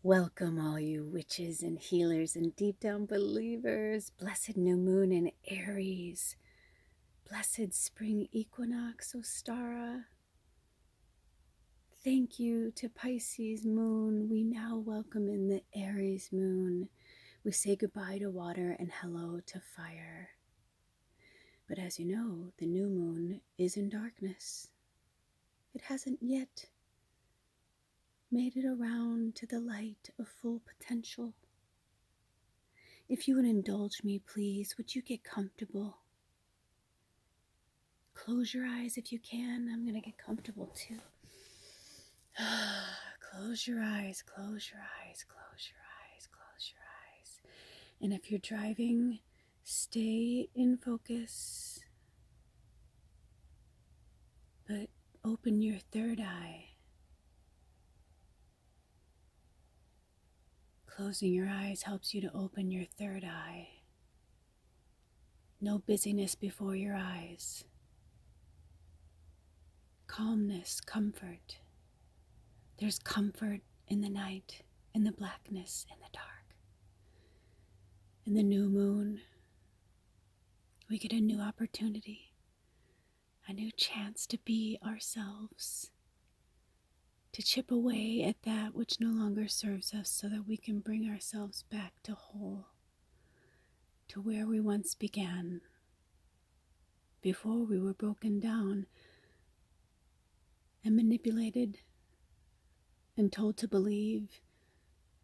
Welcome, all you witches and healers and deep down believers. Blessed new moon in Aries. Blessed spring equinox, Ostara. Thank you to Pisces moon. We now welcome in the Aries moon. We say goodbye to water and hello to fire. But as you know, the new moon is in darkness. It hasn't yet made it around to the light of full potential. If you would indulge me, please, would you get comfortable? Close your eyes if you can. I'm going to get comfortable too. Close your eyes, close your eyes, close your eyes, close your eyes. And if you're driving, stay in focus. But open your third eye. Closing your eyes helps you to open your third eye. No busyness before your eyes. Calmness, comfort. There's comfort in the night, in the blackness, in the dark. In the new moon, we get a new opportunity, a new chance to be ourselves, to chip away at that which no longer serves us so that we can bring ourselves back to whole, to where we once began, before we were broken down and manipulated and told to believe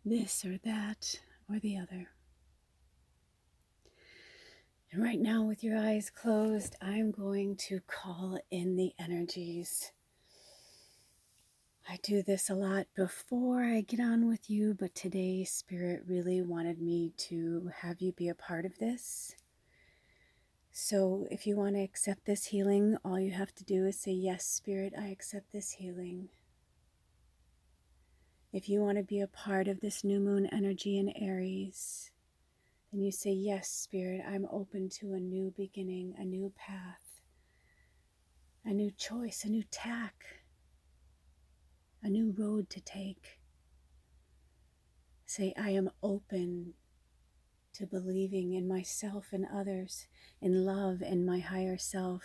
this or that or the other. And right now, with your eyes closed, I'm going to call in the energies. I do this a lot before I get on with you, but today Spirit really wanted me to have you be a part of this. So if you want to accept this healing, all you have to do is say, yes, Spirit, I accept this healing. If you want to be a part of this new moon energy in Aries, then you say, yes, Spirit, I'm open to a new beginning, a new path, a new choice, a new tack, a new road to take. Say, I am open to believing in myself and others, in love and my higher self,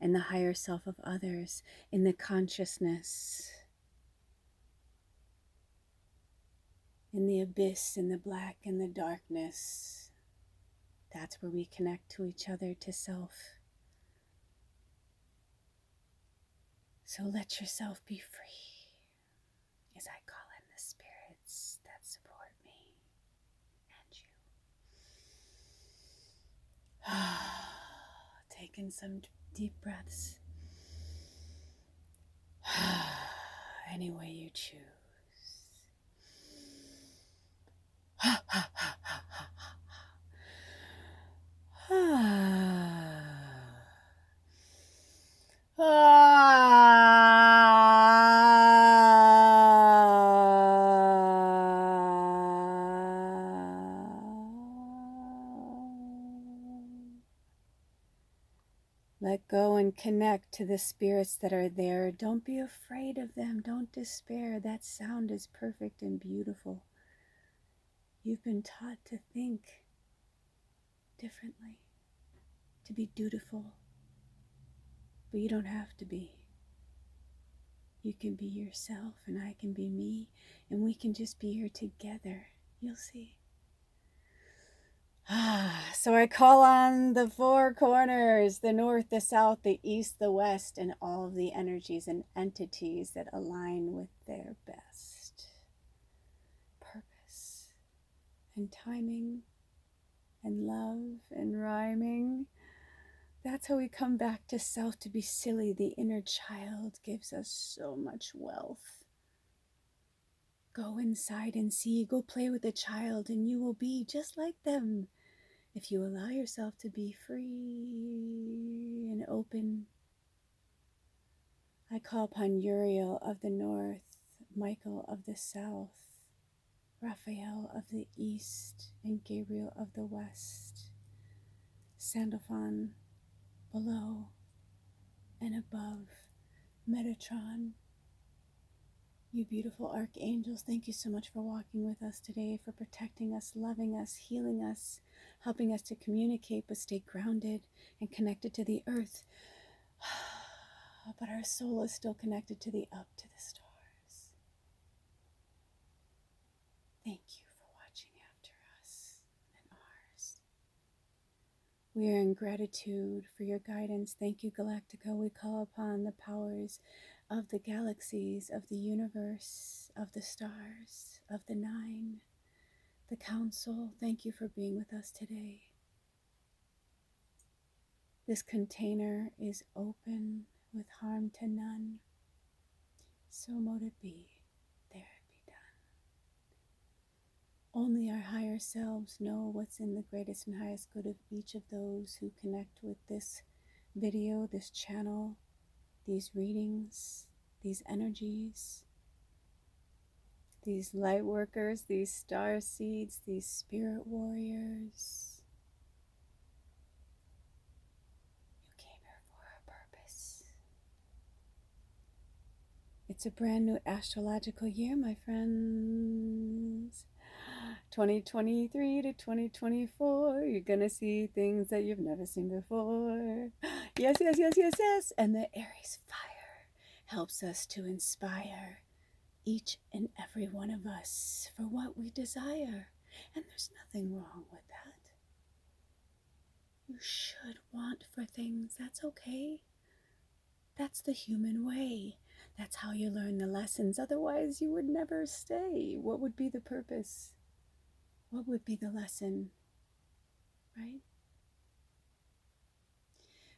and the higher self of others, in the consciousness, in the abyss, in the black, in the darkness. That's where we connect to each other, to self. So let yourself be free as I call in the spirits that support me and you. Take in some deep breaths. Any way you choose. Let go and connect to the spirits that are there. Don't be afraid of them. Don't despair. That sound is perfect and beautiful. You've been taught to think differently, to be dutiful, but you don't have to be. You can be yourself and I can be me, and we can just be here together. You'll see. So I call on the four corners, the north, the south, the east, the west, and all of the energies and entities that align with their best purpose and timing and love and rhyming. That's how we come back to self, to be silly. The inner child gives us so much wealth. Go inside and see. Go play with a child and you will be just like them. If you allow yourself to be free and open. I call upon Uriel of the north, Michael of the south, Raphael of the east, and Gabriel of the west. Sandalphon below and above, Metatron, You beautiful archangels, thank you so much for walking with us today, for protecting us, loving us, healing us, helping us to communicate but stay grounded and connected to the earth. But our soul is still connected to the up, to the stars. Thank you for watching after us and ours. We are in gratitude for your guidance. Thank you, Galactica. We call upon the powers of the galaxies, of the universe, of the stars, of the nine, the council. Thank you for being with us today. This container is open with harm to none. So mote it be, there it be done. Only our higher selves know what's in the greatest and highest good of each of those who connect with this video, this channel, these readings, these energies, these light workers, these star seeds, these spirit warriors. You came here for a purpose. It's a brand new astrological year, my friends. 2023 to 2024. You're gonna see things that you've never seen before. Yes, yes, yes, yes, yes. And the Aries fire helps us to inspire each and every one of us for what we desire. And there's nothing wrong with that. You should want for things. That's okay. That's the human way. That's how you learn the lessons. Otherwise, you would never stay. What would be the purpose? What would be the lesson? Right?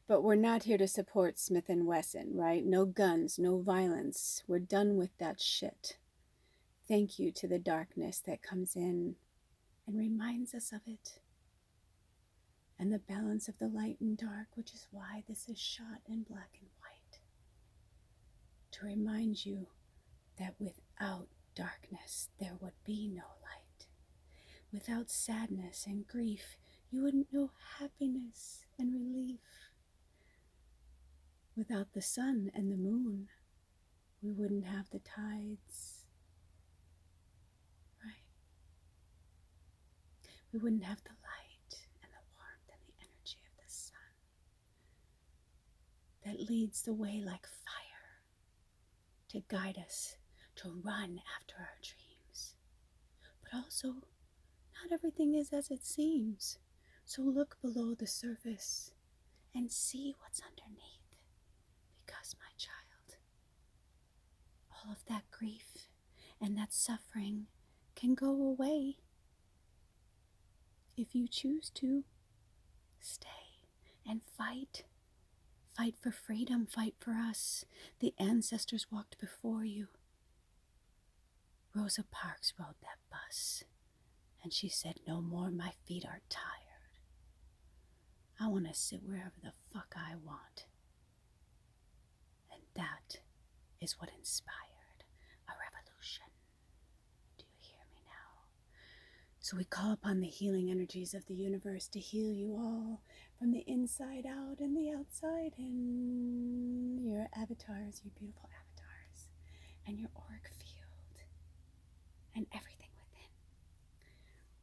But we're not here to support Smith & Wesson, right? No guns, no violence. We're done with that shit. Thank you to the darkness that comes in and reminds us of it. And the balance of the light and dark, which is why this is shot in black and white. To remind you that without darkness, there would be no light. Without sadness and grief, you wouldn't know happiness and relief. Without the sun and the moon, we wouldn't have the tides, right? We wouldn't have the light and the warmth and the energy of the sun that leads the way like fire to guide us to run after our dreams. But also, not everything is as it seems. So look below the surface and see what's underneath. Because, my child, all of that grief and that suffering can go away if you choose to stay and fight. Fight for freedom, fight for us. The ancestors walked before you. Rosa Parks rode that bus, and she said, "No more, my feet are tired. I want to sit wherever the fuck I want." And that is what inspired a revolution. Do you hear me now? So we call upon the healing energies of the universe to heal you all from the inside out and the outside in. Your avatars, your beautiful avatars, and your auric field, and everything within.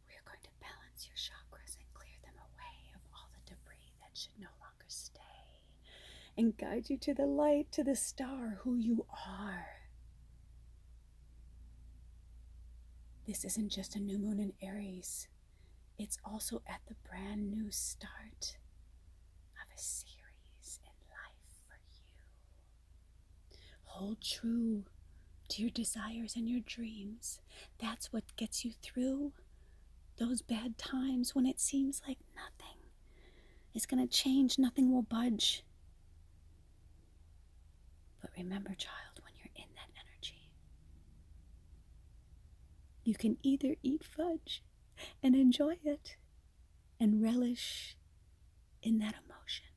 We are going to balance your chakras and clear them away of all the debris that should no longer stay, and guide you to the light, to the star, who you are. This isn't just a new moon in Aries. It's also at the brand new start of a series in life for you. Hold true to your desires and your dreams. That's what gets you through those bad times when it seems like nothing is going to change, nothing will budge. But remember, child, when you're in that energy, you can either eat fudge and enjoy it and relish in that emotion,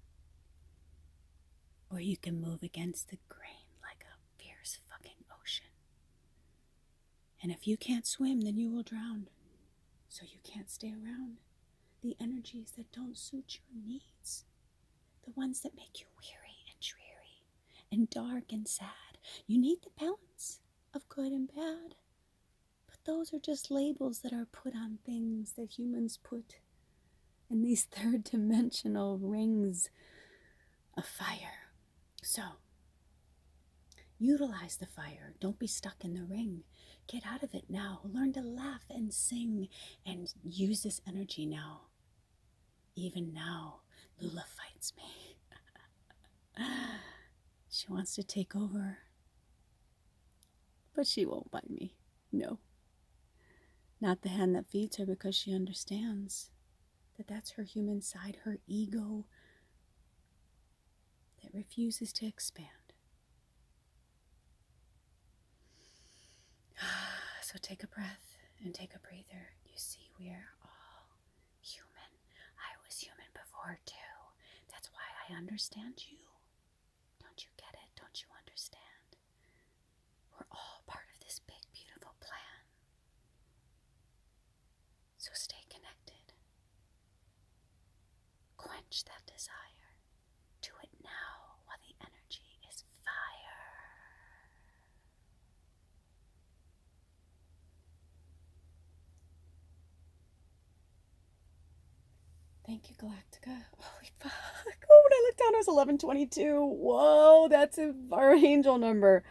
or you can move against the grain like a fierce fucking ocean. And if you can't swim, then you will drown. So you can't stay around the energies that don't suit your needs, the ones that make you weary and dreary and dark and sad. You need the balance. of good and bad. But those are just labels that are put on things that humans put in these third dimensional rings of fire. So, utilize the fire. Don't be stuck in the ring. Get out of it now. Learn to laugh and sing and use this energy now. Even now, Lula fights me. She wants to take over. But she won't bite me. No. Not the hand that feeds her, because she understands that that's her human side, her ego that refuses to expand. So take a breath and take a breather. You see, we are all human. I was human before too. That's why I understand you. Don't you get it? Don't you understand? We're all part of this big, beautiful plan. So stay connected. Quench that desire. Do it now while the energy is fire. Thank you, Galactica. Holy fuck. Oh, when I looked down, it was 11:22. Whoa, that's our angel number.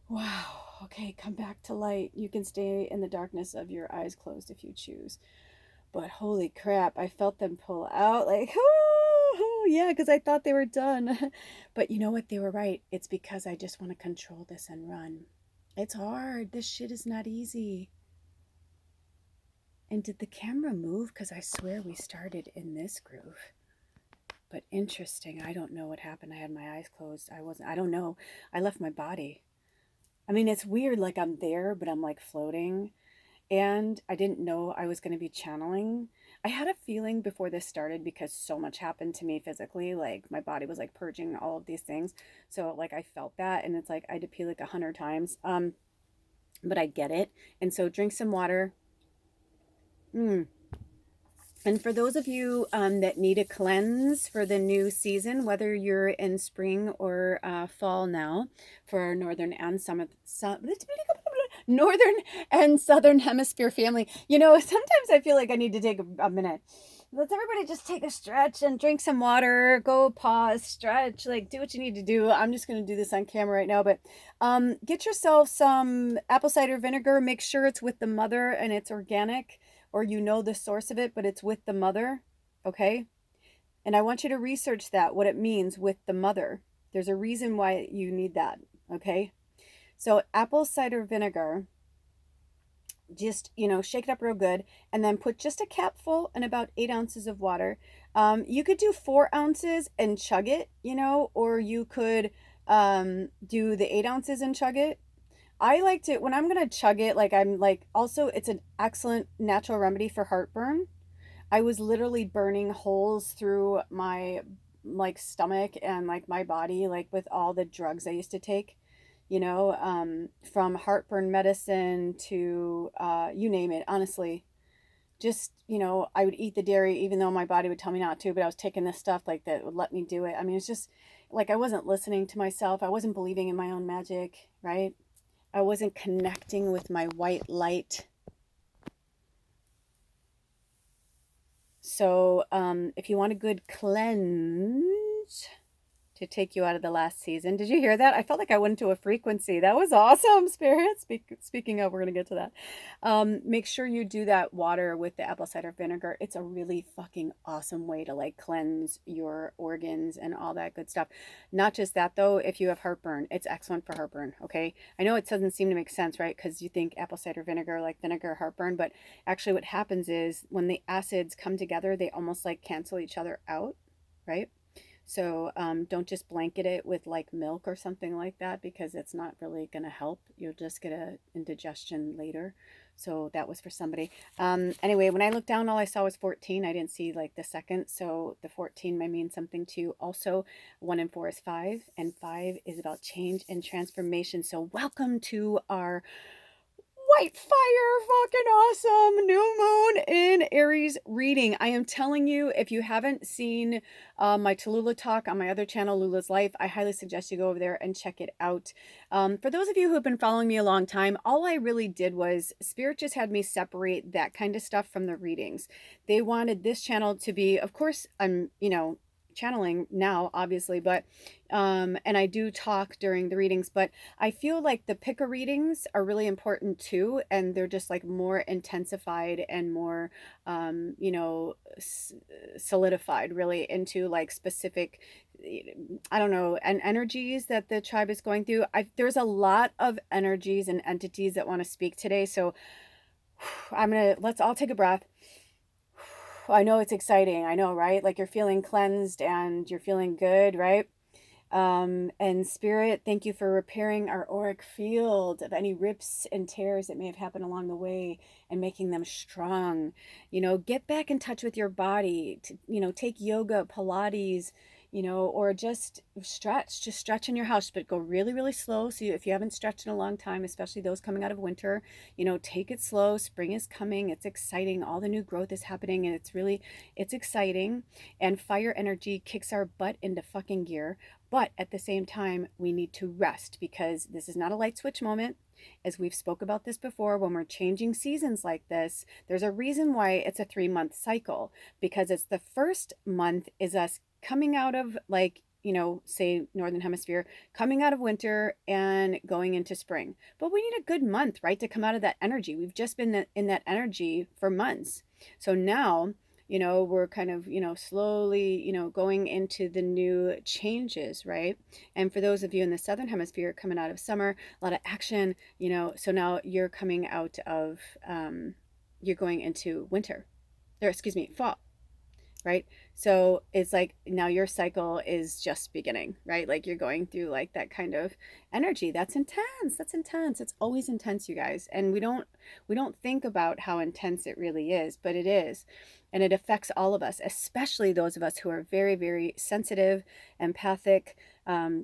Wow. Okay, come back to light. You can stay in the darkness of your eyes closed if you choose. But holy crap, I felt them pull out like, oh yeah, because I thought they were done. But you know what? They were right. It's because I just want to control this and run. It's hard. This shit is not easy. And did the camera move? Because I swear we started in this groove. But interesting. I don't know what happened. I had my eyes closed. I don't know. I left my body. I mean, it's weird. Like I'm there, but I'm like floating. And I didn't know I was going to be channeling. I had a feeling before this started because so much happened to me physically. Like my body was like purging all of these things. So like I felt that, and it's like I had to pee like 100 times. But I get it. And so drink some water. And for those of you that need a cleanse for the new season, whether you're in spring or fall now, for our northern and southern hemisphere family, you know, sometimes I feel like I need to take a minute. Let's everybody just take a stretch and drink some water, go pause, stretch, like do what you need to do. I'm just going to do this on camera right now, but get yourself some apple cider vinegar. Make sure it's with the mother and it's organic, or you know the source of it, but it's with the mother, okay? And I want you to research that, what it means with the mother. There's a reason why you need that, okay? So apple cider vinegar, just, you know, shake it up real good, and then put just a capful and about 8 ounces of water. You could do 4 ounces and chug it, you know, or you could do the 8 ounces and chug it. I like to, when I'm going to chug it, like I'm like, also it's an excellent natural remedy for heartburn. I was literally burning holes through my like stomach and like my body, like with all the drugs I used to take, you know, from heartburn medicine to, you name it, honestly. Just, you know, I would eat the dairy even though my body would tell me not to, but I was taking this stuff like that would let me do it. I mean, it's just like I wasn't listening to myself. I wasn't believing in my own magic, right? I wasn't connecting with my white light. So if you want a good cleanse to take you out of the last season. Did you hear that? I felt like I went into a frequency. That was awesome, Spirit. Speaking of, we're going to get to that. Make sure you do that water with the apple cider vinegar. It's a really fucking awesome way to like cleanse your organs and all that good stuff. Not just that though, if you have heartburn, it's excellent for heartburn, okay? I know it doesn't seem to make sense, right? Because you think apple cider vinegar, like vinegar, heartburn, but actually what happens is when the acids come together, they almost like cancel each other out, right? So don't just blanket it with like milk or something like that, because it's not really going to help. You'll just get a indigestion later. So that was for somebody. Anyway, when I looked down, all I saw was 14. I didn't see like the second. So the 14 may mean something to you. Also, 1 and 4 is 5, and 5 is about change and transformation. So welcome to our White fire, fucking awesome. New moon in Aries reading. I am telling you, if you haven't seen my Tallulah talk on my other channel, Lula's Life, I highly suggest you go over there and check it out. For those of you who have been following me a long time, all I really did was Spirit just had me separate that kind of stuff from the readings. They wanted this channel to be, of course, I'm, channeling now, obviously, but and I do talk during the readings, but I feel like the picker readings are really important too, and they're just like more intensified and more solidified really into like specific, I don't know, and energies that the tribe is going through. There's a lot of energies and entities that want to speak today, so let's all take a breath. I know it's exciting. I know, right? Like you're feeling cleansed and you're feeling good, right? And Spirit, thank you for repairing our auric field of any rips and tears that may have happened along the way and making them strong. Get back in touch with your body. Take yoga, Pilates, or just stretch in your house, but go really, really slow. So if you haven't stretched in a long time, especially those coming out of winter, take it slow. Spring is coming. It's exciting. All the new growth is happening and it's exciting. And fire energy kicks our butt into fucking gear. But at the same time, we need to rest because this is not a light switch moment. As we've spoke about this before, when we're changing seasons like this, there's a reason why it's a 3-month cycle, because it's the first month is us coming out of say Northern Hemisphere, coming out of winter and going into spring. But we need a good month, right, to come out of that energy. We've just been in that energy for months. So now, we're kind of, slowly, going into the new changes, right? And for those of you in the Southern Hemisphere coming out of summer, a lot of action, so now you're coming out of, you're going into winter, or excuse me, fall. Right? So it's like now your cycle is just beginning, right? Like you're going through like that kind of energy. That's intense. That's intense. It's always intense, you guys. And we don't think about how intense it really is, but it is. And it affects all of us, especially those of us who are very, very sensitive, empathic,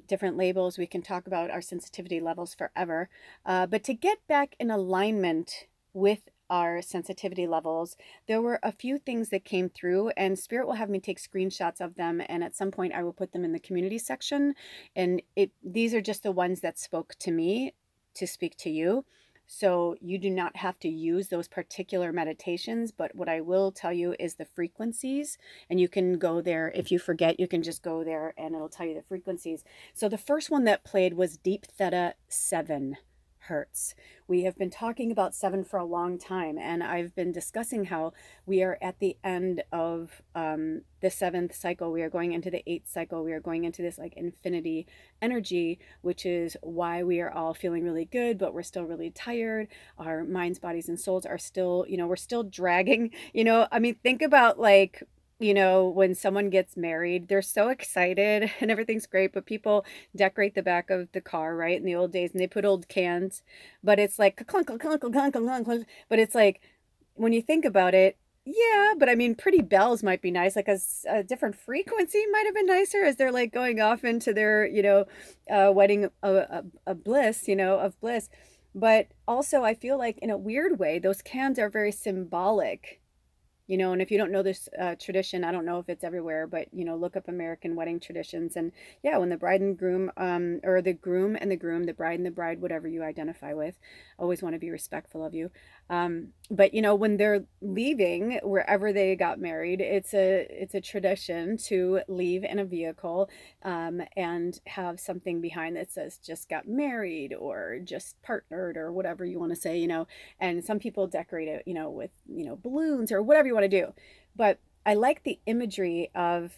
different labels. We can talk about our sensitivity levels forever. But to get back in alignment with our sensitivity levels, there were a few things that came through, and Spirit will have me take screenshots of them, and at some point I will put them in the community section. And these are just the ones that spoke to me to speak to you. So you do not have to use those particular meditations, but what I will tell you is the frequencies, and you can go there. If you forget, you can just go there and it'll tell you the frequencies. So the first one that played was Deep Theta 7 Hertz. We have been talking about 7 for a long time, and I've been discussing how we are at the end of the 7th cycle. We are going into the 8th cycle. We are going into this like infinity energy, which is why we are all feeling really good, but we're still really tired. Our minds, bodies, and souls are still, we're still dragging, I mean, think about like, when someone gets married, they're so excited and everything's great, but people decorate the back of the car, right? In the old days, and they put old cans, but it's like clunk, clunk, clunk, clunk, clunk, clunk. But it's like, when you think about it, yeah, but I mean, pretty bells might be nice. Like a different frequency might have been nicer as they're like going off into their, wedding a bliss, of bliss. But also, I feel like in a weird way, those cans are very symbolic. And if you don't know this tradition, I don't know if it's everywhere, but, look up American wedding traditions. And yeah, when the bride and groom, or the groom and the groom, the bride and the bride, whatever you identify with, always want to be respectful of you. But, when they're leaving wherever they got married, it's a tradition to leave in a vehicle and have something behind that says just got married or just partnered or whatever you want to say, and some people decorate it, with, balloons or whatever you want to do. But I like the imagery of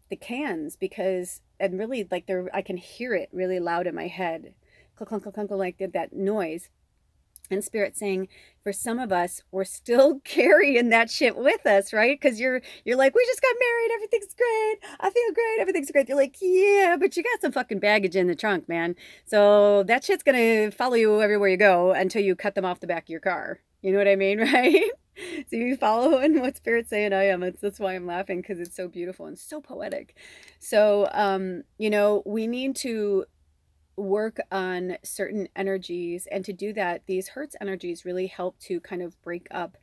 the cans because, and really like I can hear it really loud in my head. Clunk, clunk, clunk, clunk, like that noise. And Spirit saying, for some of us, we're still carrying that shit with us, right? Because you're like, we just got married, everything's great, I feel great, everything's great. You're like, yeah, but you got some fucking baggage in the trunk, man. So that shit's gonna follow you everywhere you go until you cut them off the back of your car. You know what I mean, right? So you following what Spirit's saying? I am. That's why I'm laughing, because it's so beautiful and so poetic. So, we need to work on certain energies. And to do that, these hertz energies really help to kind of break up,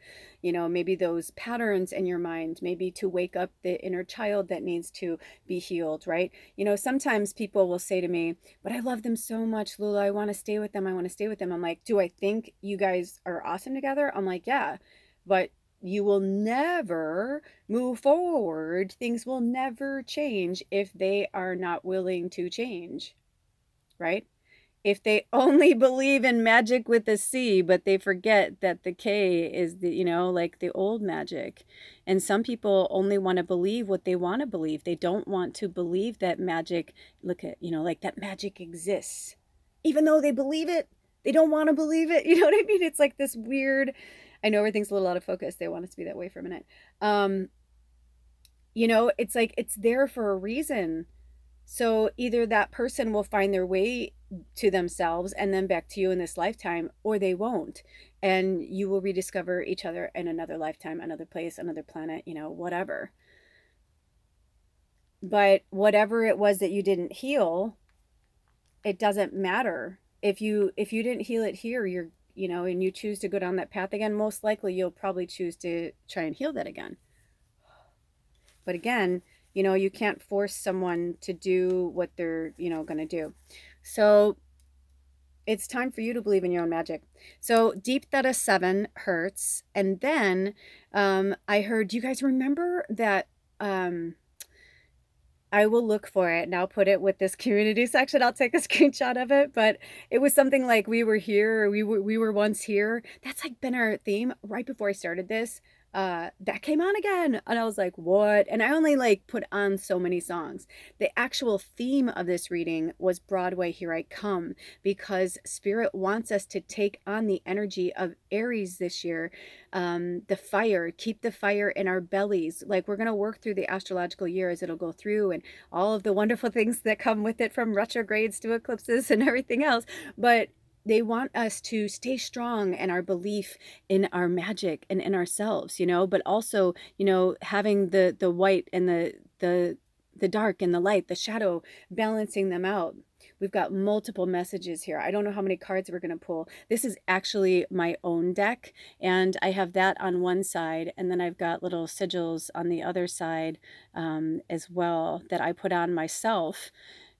maybe those patterns in your mind, maybe to wake up the inner child that needs to be healed, right? Sometimes people will say to me, but I love them so much, Lula. I want to stay with them. I want to stay with them. I'm like, do I think you guys are awesome together? I'm like, yeah, but you will never move forward. Things will never change if they are not willing to change, right? If they only believe in magic with a C, but they forget that the K is like the old magic. And some people only want to believe what they want to believe. They don't want to believe that magic, look at, like that magic exists. Even though they believe it, they don't want to believe it. You know what I mean? It's like this weird, I know everything's a little out of focus. They want us to be that way for a minute. It's like it's there for a reason. So either that person will find their way to themselves and then back to you in this lifetime, or they won't. And you will rediscover each other in another lifetime, another place, another planet, whatever. But whatever it was that you didn't heal, it doesn't matter. If you didn't heal it here, and you choose to go down that path again, most likely you'll probably choose to try and heal that again. But again, you can't force someone to do what they're, going to do. So it's time for you to believe in your own magic. So deep theta 7 hertz. And then I heard, do you guys remember that? I will look for it and I'll put it with this community section. I'll take a screenshot of it, but it was something like we were here, or we were once here. That's like been our theme right before I started this. That came on again, and I was like, what? And I only like put on so many songs. The actual theme of this reading was Broadway Here I Come, because Spirit wants us to take on the energy of Aries this year. The fire, keep the fire in our bellies. Like, we're going to work through the astrological year as it'll go through, and all of the wonderful things that come with it, from retrogrades to eclipses and everything else. But they want us to stay strong in our belief in our magic and in ourselves, but also, having the white and the dark and the light, the shadow, balancing them out. We've got multiple messages here. I don't know how many cards we're going to pull. This is actually my own deck, and I have that on one side, and then I've got little sigils on the other side as well that I put on myself.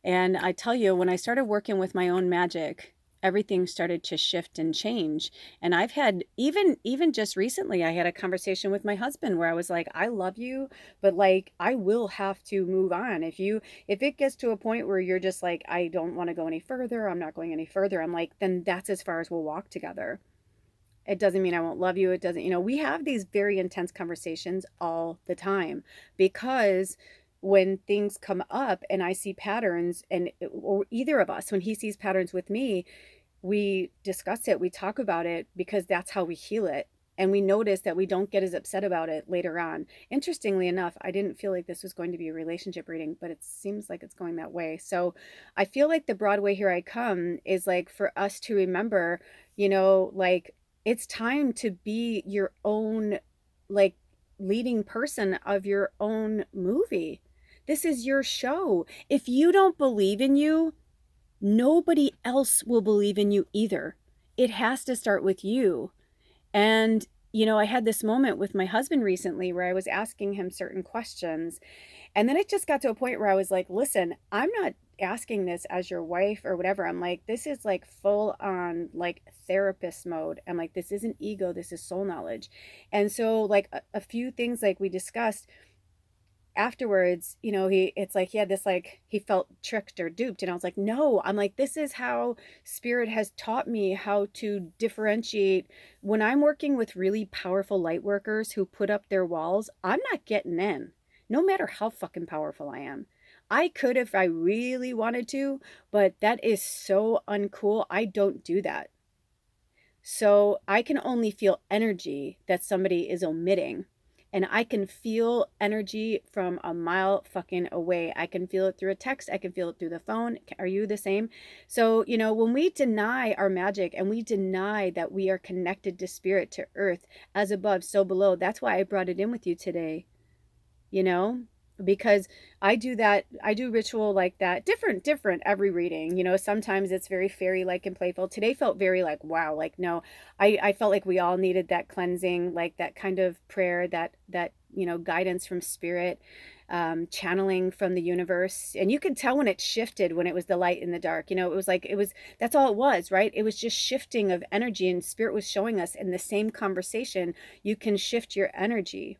And I tell you, when I started working with my own magic, everything started to shift and change. And I've had, even just recently, I had a conversation with my husband where I was like, I love you, but like, I will have to move on. If it gets to a point where you're just like, I don't want to go any further, I'm not going any further, I'm like, then that's as far as we'll walk together. It doesn't mean I won't love you. It doesn't, we have these very intense conversations all the time, because when things come up and I see patterns, or either of us, when he sees patterns with me, we discuss it, we talk about it, because that's how we heal it. And we notice that we don't get as upset about it later on. Interestingly enough, I didn't feel like this was going to be a relationship reading, but it seems like it's going that way. So I feel like the Broadway Here I Come is like for us to remember, like, it's time to be your own, like, leading person of your own movie. This is your show. If you don't believe in you, nobody else will believe in you either. It has to start with you. And, I had this moment with my husband recently where I was asking him certain questions. And then it just got to a point where I was like, listen, I'm not asking this as your wife or whatever. I'm like, this is like full on like therapist mode. I'm like, this isn't ego, this is soul knowledge. And so like a few things like we discussed afterwards, it's like he had this, like, he felt tricked or duped. And I was like, no, I'm like, this is how Spirit has taught me how to differentiate. When I'm working with really powerful light workers who put up their walls, I'm not getting in, no matter how fucking powerful I am. I could if I really wanted to, but that is so uncool. I don't do that. So I can only feel energy that somebody is omitting. And I can feel energy from a mile fucking away. I can feel it through a text. I can feel it through the phone. Are you the same? So, when we deny our magic and we deny that we are connected to Spirit, to earth, as above, so below, that's why I brought it in with you today. because I do that. I do ritual like that. Different every reading. You know, sometimes it's very fairy like and playful. Today felt very like, wow, like no. I felt like we all needed that cleansing, like that kind of prayer, that, you know, guidance from spirit, channeling from the universe. And you could tell when it shifted, when it was the light and the dark. You know, it was like it was, that's all it was, right? It was just shifting of energy, and spirit was showing us in the same conversation, you can shift your energy.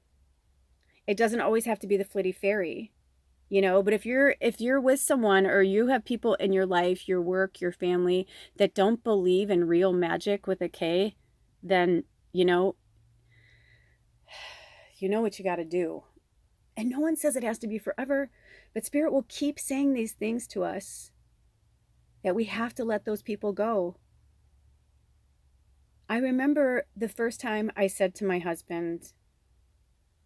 It doesn't always have to be the flitty fairy, you know. But if you're with someone, or you have people in your life, your work, your family, that don't believe in real magic with a K, then you know what you got to do. And no one says it has to be forever, but spirit will keep saying these things to us, that we have to let those people go. I remember the first time I said to my husband,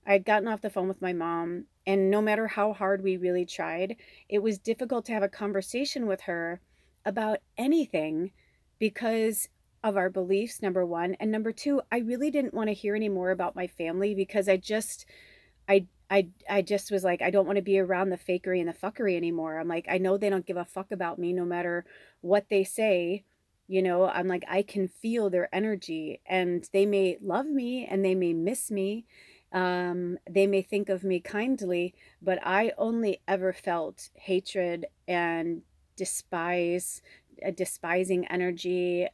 I had gotten off the phone with my mom, and no matter how hard we really tried, it was difficult to have a conversation with her about anything because of our beliefs, number one. And number two, I really didn't want to hear any more about my family, because I just was like, I don't want to be around the fakery and the fuckery anymore. I'm like, I know they don't give a fuck about me no matter what they say. You know, I'm like, I can feel their energy, and they may love me and they may miss me. They may think of me kindly, but I only ever felt hatred and despise, despising energy,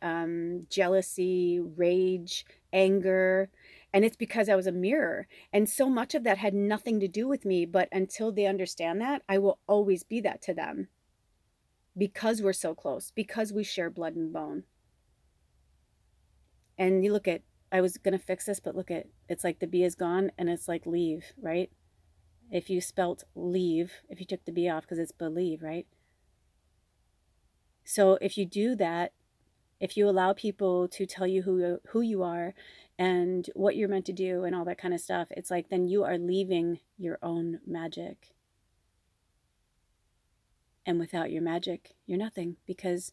jealousy, rage, anger. And it's because I was a mirror. And so much of that had nothing to do with me. But until they understand that, I will always be that to them, because we're so close, because we share blood and bone. And you look at, I was going to fix this, but look at, it's like the B is gone, and it's like leave, right? If you spelt leave, if you took the B off, because it's believe, right? So if you do that, if you allow people to tell you who you are and what you're meant to do and all that kind of stuff, it's like then you are leaving your own magic. And without your magic, you're nothing, because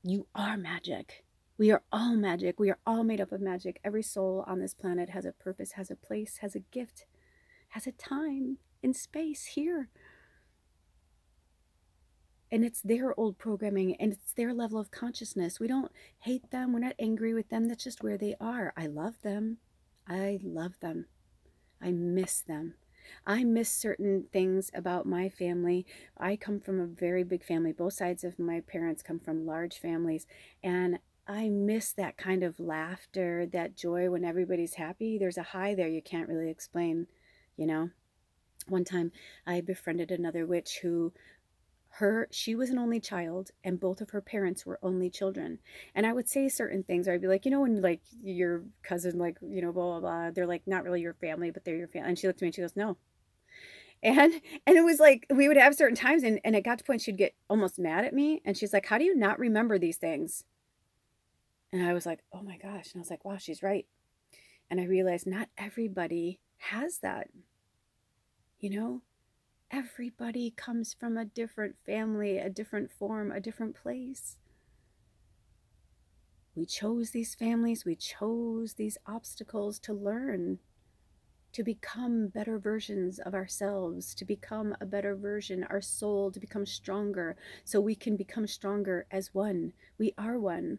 you are magic. We are all magic. We are all made up of magic. Every soul on this planet has a purpose, has a place, has a gift, has a time in space here. And it's their old programming, and it's their level of consciousness. We don't hate them. We're not angry with them. That's just where they are. I love them. I love them. I miss them. I miss certain things about my family. I come from a very big family. Both sides of my parents come from large families. And I miss that kind of laughter, that joy when everybody's happy. There's a high there you can't really explain, you know? One time I befriended another witch who, she was an only child, and both of her parents were only children. And I would say certain things, or I'd be like, you know, when like your cousin, like, you know, blah blah blah, they're like not really your family, but they're your family. And she looked at me and she goes, no. And it was like we would have certain times, and it got to the point she'd get almost mad at me, and she's like, how do you not remember these things? And I was like, oh my gosh. And I was like, wow, she's right. And I realized not everybody has that, you know. Everybody comes from a different family, a different form, a different place. We chose these families, we chose these obstacles to learn, to become better versions of ourselves, to become a better version, our soul to become stronger, so we can become stronger as one. We are one.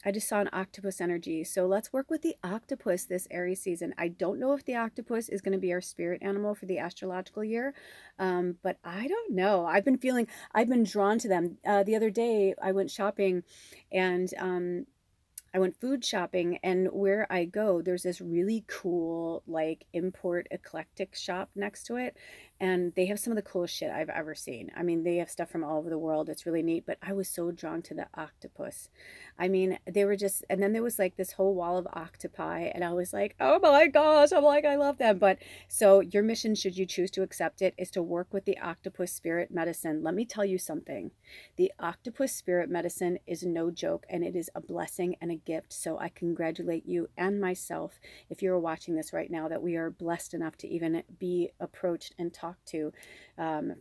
I just saw an octopus energy. So let's work with the octopus this Aries season. I don't know if the octopus is going to be our spirit animal for the astrological year, but I don't know. I've been drawn to them. The other day I went shopping, and I went food shopping, and where I go, there's this really cool, like, import eclectic shop next to it. And they have some of the coolest shit I've ever seen. I mean, they have stuff from all over the world. It's really neat. But I was so drawn to the octopus. I mean, they were just, and then there was like this whole wall of octopi. And I was like, oh my gosh, I'm like, I love them. But so your mission, should you choose to accept it, is to work with the octopus spirit medicine. Let me tell you something. The octopus spirit medicine is no joke, and it is a blessing and a gift. So I congratulate you and myself, if you're watching this right now, that we are blessed enough to even be approached and talked to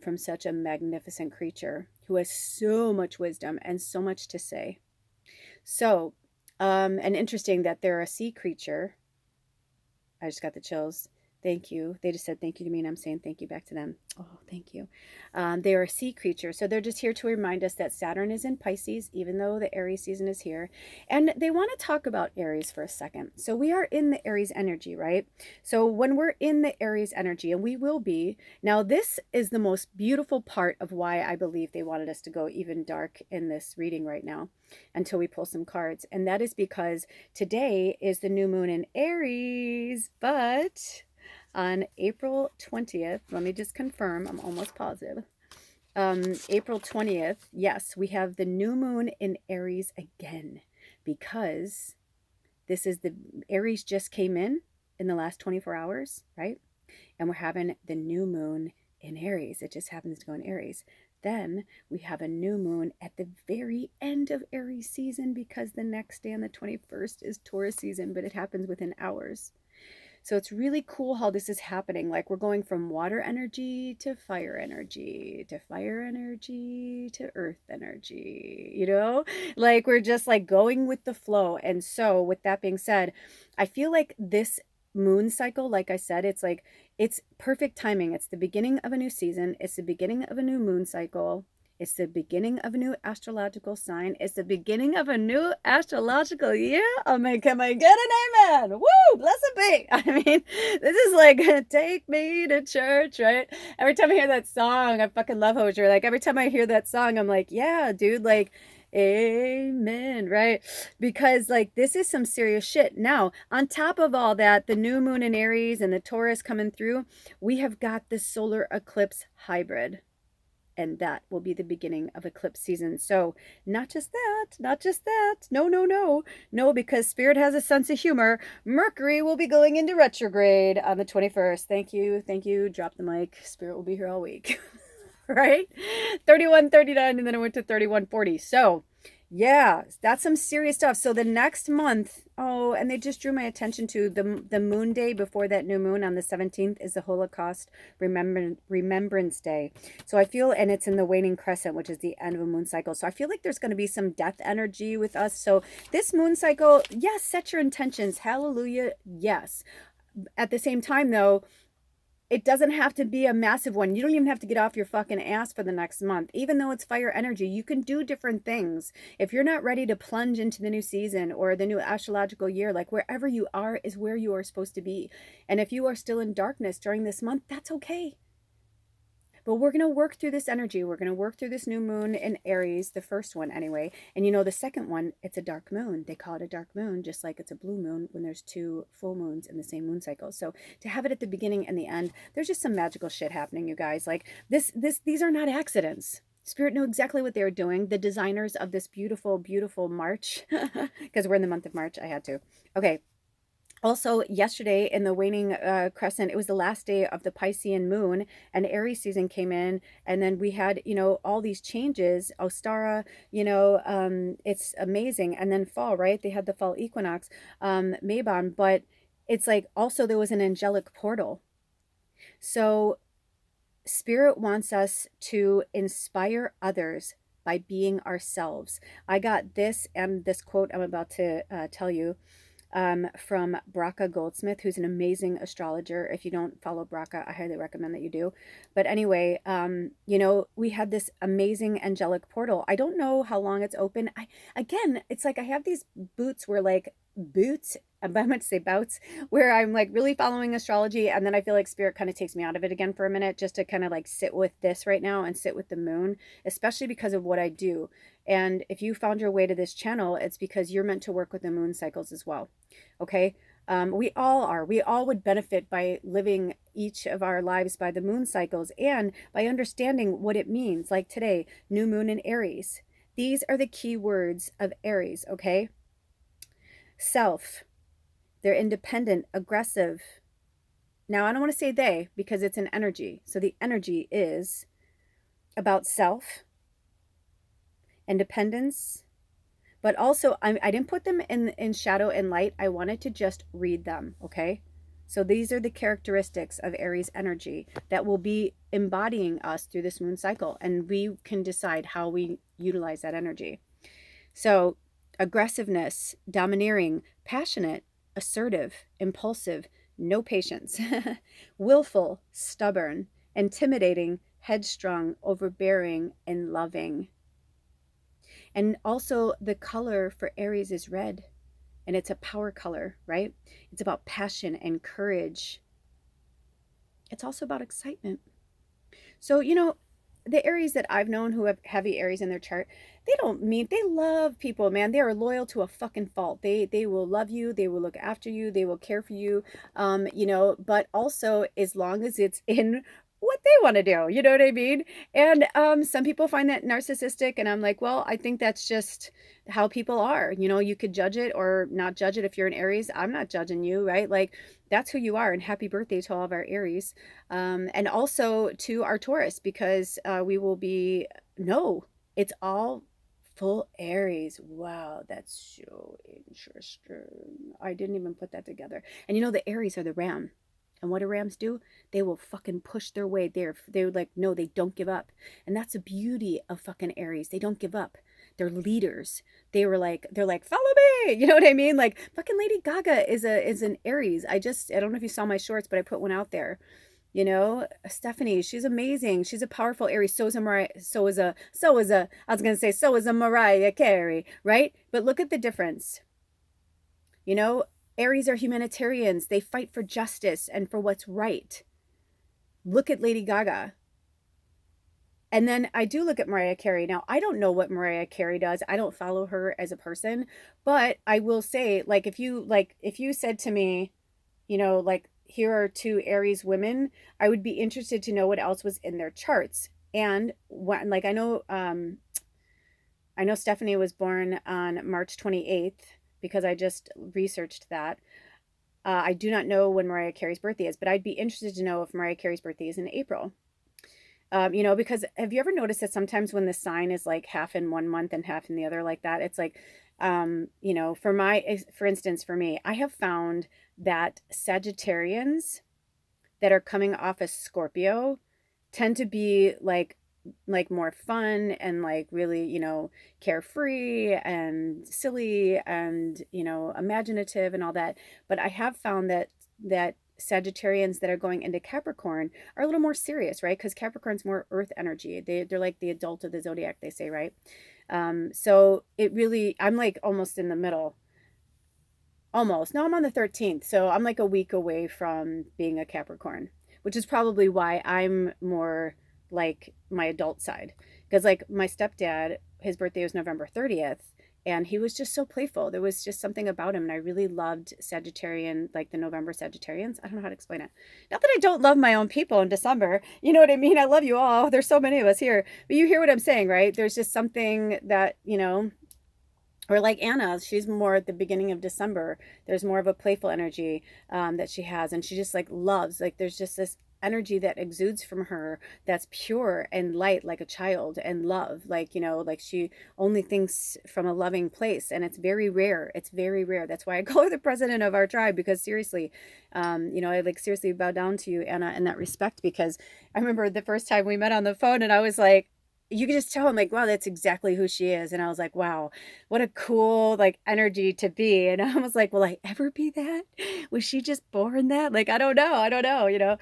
from such a magnificent creature who has so much wisdom and so much to say. So, and interesting that they're a sea creature. I just got the chills. Thank you. They just said thank you to me, and I'm saying thank you back to them. Oh, thank you. They are a sea creature. So they're just here to remind us that Saturn is in Pisces, even though the Aries season is here. And they want to talk about Aries for a second. So we are in the Aries energy, right? So when we're in the Aries energy, and we will be, now this is the most beautiful part of why I believe they wanted us to go even dark in this reading right now until we pull some cards. And that is because today is the new moon in Aries, but on April 20th, let me just confirm, I'm almost positive. April 20th, yes, we have the new moon in Aries again, because this is the Aries just came in the last 24 hours, right? And we're having the new moon in Aries. It just happens to go in Aries. Then we have a new moon at the very end of Aries season, because the next day on the 21st is Taurus season, but it happens within hours. So it's really cool how this is happening. Like we're going from water energy to fire energy to fire energy to earth energy, you know, like we're just like going with the flow. And so with that being said, I feel like this moon cycle, like I said, it's like, it's perfect timing. It's the beginning of a new season. It's the beginning of a new moon cycle. It's the beginning of a new astrological sign. It's the beginning of a new astrological year. Oh my, can I get an amen? Woo! Blessed be. I mean, this is like, take me to church, right? Every time I hear that song, I fucking love Hozier. Like every time I hear that song, I'm like, yeah, dude, like, amen, right? Because like this is some serious shit. Now, on top of all that, the new moon in Aries and the Taurus coming through, we have got the solar eclipse hybrid. And that will be the beginning of eclipse season. So not just that. No, because Spirit has a sense of humor. Mercury will be going into retrograde on the 21st. Thank you. Drop the mic. Spirit will be here all week. Right? 3139, and then it went to 3140. So yeah, that's some serious stuff. So the next month, oh, and they just drew my attention to the moon day before that new moon on the 17th is the Holocaust Remembrance Day. So I feel, and it's in the waning crescent, which is the end of a moon cycle. So I feel like there's going to be some death energy with us. So this moon cycle, yes, set your intentions. Hallelujah. Yes. At the same time, though, it doesn't have to be a massive one. You don't even have to get off your fucking ass for the next month. Even though it's fire energy, you can do different things. If you're not ready to plunge into the new season or the new astrological year, like wherever you are is where you are supposed to be. And if you are still in darkness during this month, that's okay. But we're going to work through this energy. We're going to work through this new moon in Aries, the first one anyway. And you know, the second one, it's a dark moon. They call it a dark moon, just like it's a blue moon when there's two full moons in the same moon cycle. So to have it at the beginning and the end, there's just some magical shit happening, you guys. Like these are not accidents. Spirit knew exactly what they were doing. The designers of this beautiful, beautiful March, because we're in the month of March, I had to. Okay. Also, yesterday in the waning crescent, it was the last day of the Piscean moon, and Aries season came in, and then we had, you know, all these changes. Ostara, you know, it's amazing. And then fall, right? They had the fall equinox, Mabon, but it's like also there was an angelic portal. So Spirit wants us to inspire others by being ourselves. I got this and this quote I'm about to tell you. From Braca Goldsmith, who's an amazing astrologer. If you don't follow Braca, I highly recommend that you do. But anyway, you know, we had this amazing angelic portal. I don't know how long it's open. Again, it's like I have these boots where like boots, I'm going to say bouts, where I'm like really following astrology, and then I feel like Spirit kind of takes me out of it again for a minute, just to kind of like sit with this right now and sit with the moon, especially because of what I do. And if you found your way to this channel, it's because you're meant to work with the moon cycles as well. Okay. We all are. We all would benefit by living each of our lives by the moon cycles and by understanding what it means. Like today, new moon in Aries. These are the key words of Aries. Okay. Self. They're independent, aggressive. Now, I don't want to say they because it's an energy. So the energy is about self, independence, but also I didn't put them in shadow and light. I wanted to just read them, okay? So these are the characteristics of Aries energy that will be embodying us through this moon cycle, and we can decide how we utilize that energy. So aggressiveness, domineering, passionate, assertive, impulsive, no patience, willful, stubborn, intimidating, headstrong, overbearing, and loving. And also, the color for Aries is red, and it's a power color, right? It's about passion and courage. It's also about excitement. So, the Aries that I've known who have heavy Aries in their chart, they love people, man. They are loyal to a fucking fault. They will love you, they will look after you, they will care for you. But also as long as it's in what they want to do, you know what I mean? And some people find that narcissistic, and I'm like, well, I think that's just how people are. You could judge it or not judge it. If you're an Aries, I'm not judging you, right? Like, that's who you are. And happy birthday to all of our Aries. And also to our Taurus, because we will be, no, it's all full Aries. Wow, that's so interesting. I didn't even put that together. And the Aries are the ram. And what do rams do? They will fucking push their way there. They're like, no, they don't give up. And that's the beauty of fucking Aries. They don't give up. They're leaders. They're like, follow me. You know what I mean? Like fucking Lady Gaga is an Aries. I don't know if you saw my shorts, but I put one out there. Stephanie, she's amazing. She's a powerful Aries. So is a Mariah. I was going to say, so is a Mariah Carey, right? But look at the difference. Aries are humanitarians. They fight for justice and for what's right. Look at Lady Gaga. And then I do look at Mariah Carey. Now, I don't know what Mariah Carey does. I don't follow her as a person, but I will say, if you said to me, here are two Aries women, I would be interested to know what else was in their charts. And I know Stephanie was born on March 28th because I just researched that. I do not know when Mariah Carey's birthday is, but I'd be interested to know if Mariah Carey's birthday is in April. Because have you ever noticed that sometimes when the sign is like half in one month and half in the other like that, it's like, for instance, for me, I have found that Sagittarians that are coming off as Scorpio tend to be like more fun and like really, carefree and silly and, imaginative and all that. But I have found that Sagittarians that are going into Capricorn are a little more serious, right? Because Capricorn's more earth energy. They're like the adult of the zodiac, they say, right? So I'm like almost in the middle. Almost. No, I'm on the 13th. So I'm like a week away from being a Capricorn, which is probably why I'm more like my adult side. Because like my stepdad, his birthday was November 30th. And he was just so playful. There was just something about him. And I really loved Sagittarian, like the November Sagittarians. I don't know how to explain it. Not that I don't love my own people in December. You know what I mean? I love you all. There's so many of us here. But you hear what I'm saying, right? There's just something that, or like Anna, she's more at the beginning of December. There's more of a playful energy that she has. And she just like loves, like there's just this energy that exudes from her that's pure and light like a child, and love, like she only thinks from a loving place. And it's very rare. That's why I call her the president of our tribe, because seriously, I like seriously bow down to you, Anna, in that respect. Because I remember the first time we met on the phone and I was like, you could just tell I'm like, wow, that's exactly who she is. And I was like, wow, what a cool like energy to be. And I was like, will I ever be that? Was she just born that? Like, I don't know.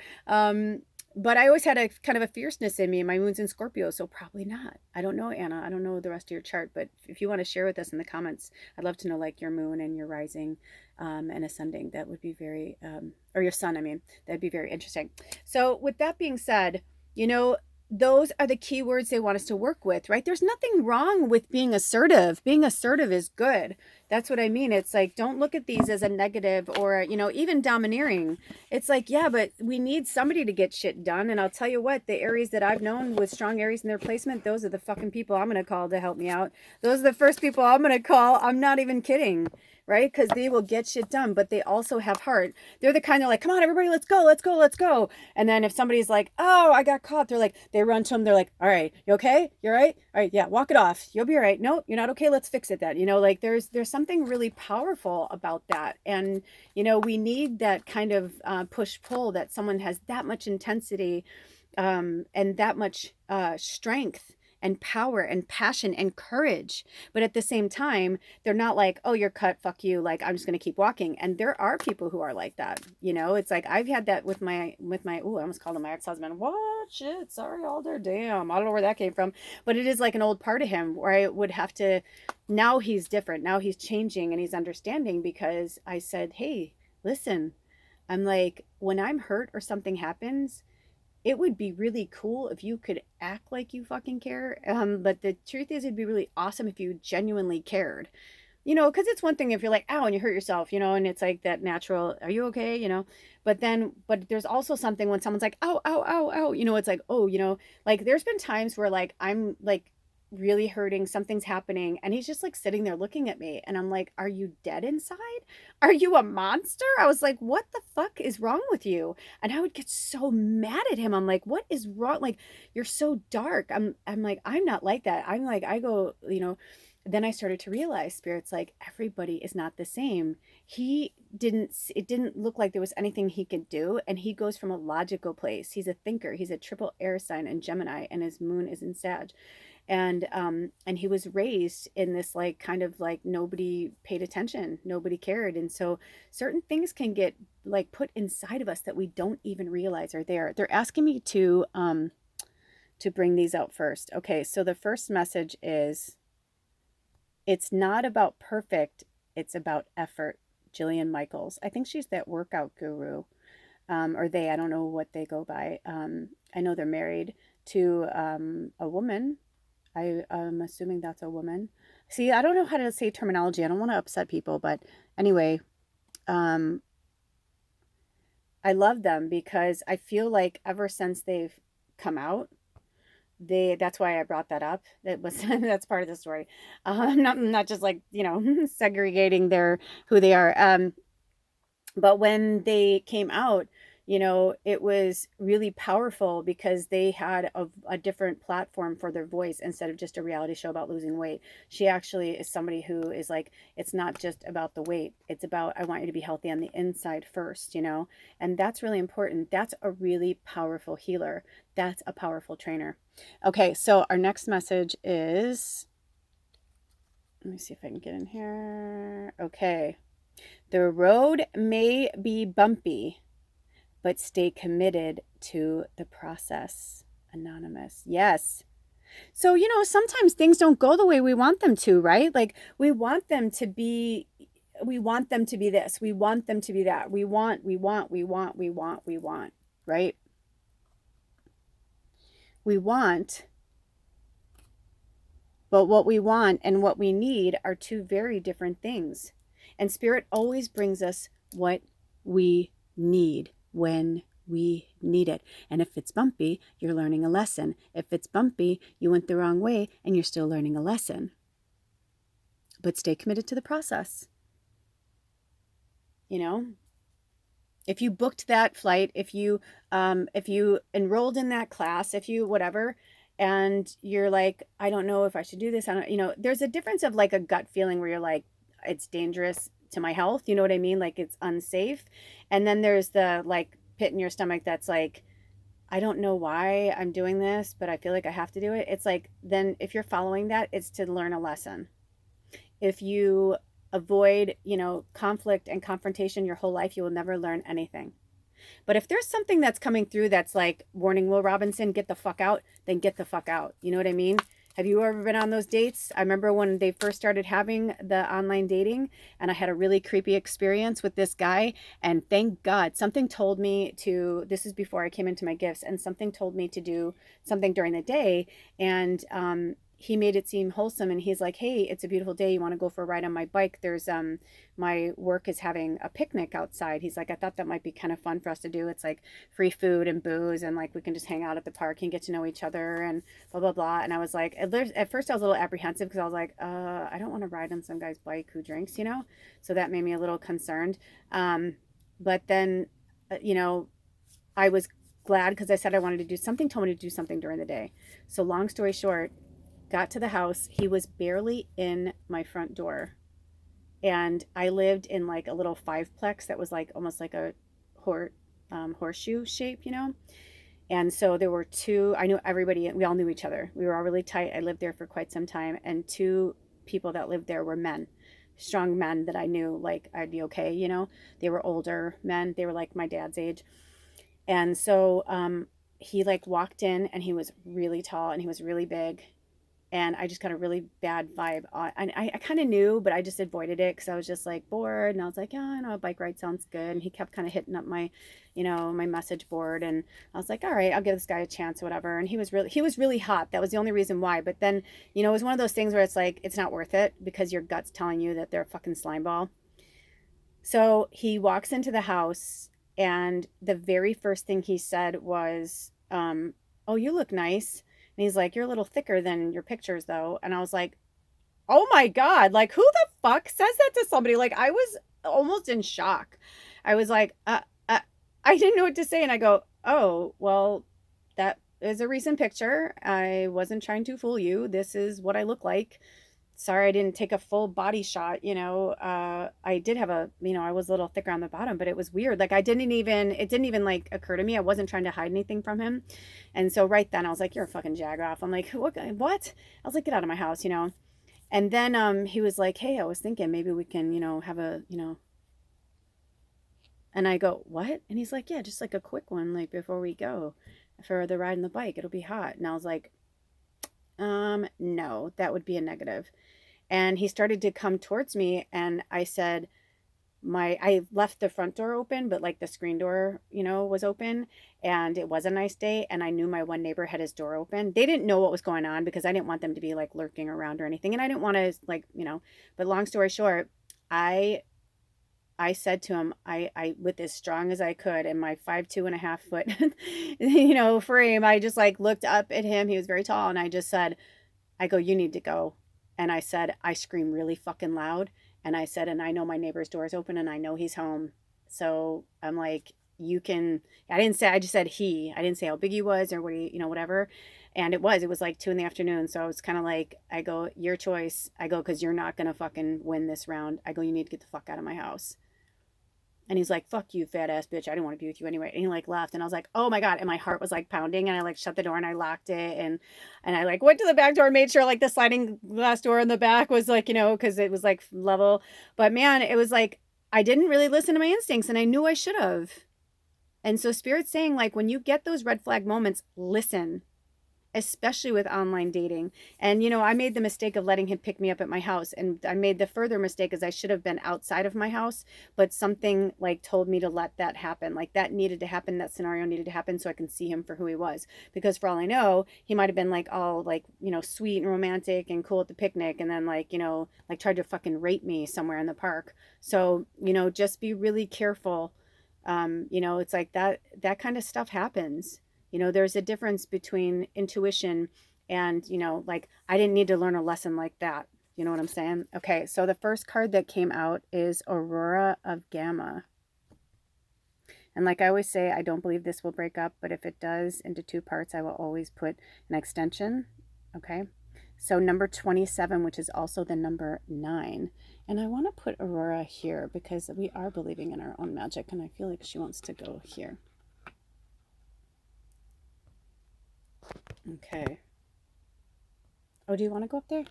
But I always had a kind of a fierceness in me. My moon's in Scorpio, so probably not. I don't know, Anna. I don't know the rest of your chart, but if you want to share with us in the comments, I'd love to know like your moon and your rising and ascending. That would be very, or your sun, I mean, that'd be very interesting. So with that being said, those are the keywords they want us to work with, right? There's nothing wrong with being assertive. Being assertive is good. That's what I mean. It's like, don't look at these as a negative or, even domineering. It's like, yeah, but we need somebody to get shit done. And I'll tell you what, the Aries that I've known with strong Aries in their placement, those are the fucking people I'm going to call to help me out. Those are the first people I'm going to call. I'm not even kidding. Right? Because they will get shit done, but they also have heart. They're the kind that are like, come on, everybody, let's go. And then if somebody's like, oh, I got caught, they run to them. They're like, all right, you okay? You all right? All right, yeah, walk it off. You'll be all right. No, you're not okay. Let's fix it then. Like there's something really powerful about that. And, we need that kind of push-pull, that someone has that much intensity and that much strength and power and passion and courage. But at the same time, they're not like, oh, you're cut, fuck you, like I'm just going to keep walking. And there are people who are like that. You know, it's like I've had that with my ooh, I almost called him my ex-husband. What? Shit, sorry, Alder. Damn. I don't know where that came from. But it is like an old part of him where I would have to, now he's different. Now he's changing and he's understanding because I said, hey, listen, I'm like, when I'm hurt or something happens, it would be really cool if you could act like you fucking care. But the truth is, it'd be really awesome if you genuinely cared. You know, because it's one thing if you're like, ow, and you hurt yourself, you know, and it's like that natural, are you okay? You know, but there's also something when someone's like, ow, ow, ow, ow, you know, it's like, oh, you know, like there's been times where like I'm like really hurting, something's happening, and he's just like sitting there looking at me, and I'm like, are you dead inside? Are you a monster? I was like, what the fuck is wrong with you? And I would get so mad at him. I'm like, what is wrong? Like, you're so dark. I'm like, I'm not like that. I'm like, I go, you know, then I started to realize spirits like everybody is not the same. It didn't look like there was anything he could do. And he goes from a logical place. He's a thinker. He's a triple air sign in Gemini and his moon is in Sag. And he was raised in this like kind of like nobody paid attention, nobody cared. And so certain things can get like put inside of us that we don't even realize are there. They're asking me to bring these out first. Okay, so the first message is, it's not about perfect, it's about effort. Jillian Michaels. I think she's that workout guru. Or they, I don't know what they go by. I know they're married to a woman. I'm assuming that's a woman. See, I don't know how to say terminology. I don't want to upset people, but anyway, I love them because I feel like ever since they've come out, that's why I brought that up. That was that's part of the story. Not just like, you know, segregating who they are. But when they came out, you know, it was really powerful because they had a different platform for their voice instead of just a reality show about losing weight. She actually is somebody who is like, it's not just about the weight. It's about, I want you to be healthy on the inside first, you know, and that's really important. That's a really powerful healer. That's a powerful trainer. Okay, so our next message is, let me see if I can get in here. Okay. The road may be bumpy, but stay committed to the process. Anonymous. Yes. So, you know, sometimes things don't go the way we want them to, right? Like we want them to be this. We want them to be that. We want, right? We want, but what we want and what we need are two very different things. And spirit always brings us what we need when we need it. And if it's bumpy, you're learning a lesson. If it's bumpy, you went the wrong way and you're still learning a lesson. But stay committed to the process. You know, if you booked that flight, if you enrolled in that class, if you whatever, and you're like, I don't know if I should do this. I don't, you know, there's a difference of like a gut feeling where you're like, it's dangerous to my health. You know what I mean? Like it's unsafe. And then there's the like pit in your stomach that's like, I don't know why I'm doing this, but I feel like I have to do it. It's like, then if you're following that, it's to learn a lesson. If you avoid, you know, conflict and confrontation your whole life, you will never learn anything. But if there's something that's coming through that's like, warning, Will Robinson, get the fuck out, then get the fuck out. You know what I mean? Have you ever been on those dates? I remember when they first started having the online dating and I had a really creepy experience with this guy. And thank God, something told me to, this is before I came into my gifts, and something told me to do something during the day. And he made it seem wholesome, and he's like, hey, it's a beautiful day, you want to go for a ride on my bike? There's my work is having a picnic outside. He's like, I thought that might be kind of fun for us to do. It's like free food and booze, and like we can just hang out at the park and get to know each other and blah blah blah. And I was like, at first I was a little apprehensive because I was like, I don't want to ride on some guy's bike who drinks, you know. So that made me a little concerned. But then you know, I was glad because I said I wanted to do something, told me to do something during the day. So long story short, got to the house, he was barely in my front door. And I lived in like a little fiveplex that was like almost like a horseshoe shape, you know. And so there were two, I knew everybody, we all knew each other. We were all really tight. I lived there for quite some time. And two people that lived there were men, strong men that I knew like I'd be okay, you know. They were older men. They were like my dad's age. And so he like walked in and he was really tall and he was really big, and I just got a really bad vibe. And I kind of knew, but I just avoided it because I was just like bored. And I was like, yeah, I know a bike ride sounds good. And he kept kind of hitting up my, you know, my message board. And I was like, all right, I'll give this guy a chance or whatever. And he was really hot. That was the only reason why. But then, you know, it was one of those things where it's like, it's not worth it because your gut's telling you that they're a fucking slime ball. So he walks into the house, and the very first thing he said was, oh, you look nice. And he's like, you're a little thicker than your pictures, though. And I was like, oh my God, like, who the fuck says that to somebody? Like, I was almost in shock. I was like, I didn't know what to say. And I go, oh, well, that is a recent picture. I wasn't trying to fool you. This is what I look like. Sorry, I didn't take a full body shot. You know, I did have a, you know, I was a little thicker on the bottom, but it was weird. Like, it didn't even like occur to me. I wasn't trying to hide anything from him. And so right then I was like, you're a fucking jagoff. I'm like, what? I was like, get out of my house, you know? And then he was like, hey, I was thinking maybe we can, you know, have a, you know, and I go, what? And he's like, yeah, just like a quick one, like before we go for the ride on the bike, it'll be hot. And I was like, no, that would be a negative. And he started to come towards me, and I said, I left the front door open, but like the screen door, you know, was open, and it was a nice day. And I knew my one neighbor had his door open. They didn't know what was going on because I didn't want them to be like lurking around or anything. And I didn't want to like, you know, but long story short, I I said to him, I with as strong as I could in my 5'2.5" you know, frame, I just like looked up at him. He was very tall, and I just said, I go, you need to go. And I said, I scream really fucking loud. And I said, and I know my neighbor's door is open and I know he's home. So I'm like, you can, I didn't say, I just said I didn't say how big he was or what he, you know, whatever. And it was like 2 in the afternoon. So I was kind of like, I go, your choice. I go, cause you're not going to fucking win this round. I go, you need to get the fuck out of my house. And he's like, fuck you, fat ass bitch. I didn't want to be with you anyway. And he like laughed. And I was like, oh my God. And my heart was like pounding. And I like shut the door and I locked it. And I like went to the back door and made sure like the sliding glass door in the back was like, you know, because it was like level. But man, it was like, I didn't really listen to my instincts, and I knew I should have. And so Spirit's saying, like, when you get those red flag moments, listen, especially with online dating. And, you know, I made the mistake of letting him pick me up at my house. And I made the further mistake is I should have been outside of my house, but something like told me to let that happen. Like that needed to happen. That scenario needed to happen so I can see him for who he was. Because for all I know, he might have been like all like, you know, sweet and romantic and cool at the picnic. And then like, you know, like tried to fucking rape me somewhere in the park. So, you know, just be really careful. You know, it's like that kind of stuff happens. You know, there's a difference between intuition and, you know, like I didn't need to learn a lesson like that. You know what I'm saying? Okay, so the first card that came out is Aurora of Gamma. And like I always say, I don't believe this will break up, but if it does into two parts, I will always put an extension. Okay, so number 27, which is also the number 9. And I want to put Aurora here because we are believing in our own magic, and I feel like she wants to go here. Okay. Oh, do you want to go up there?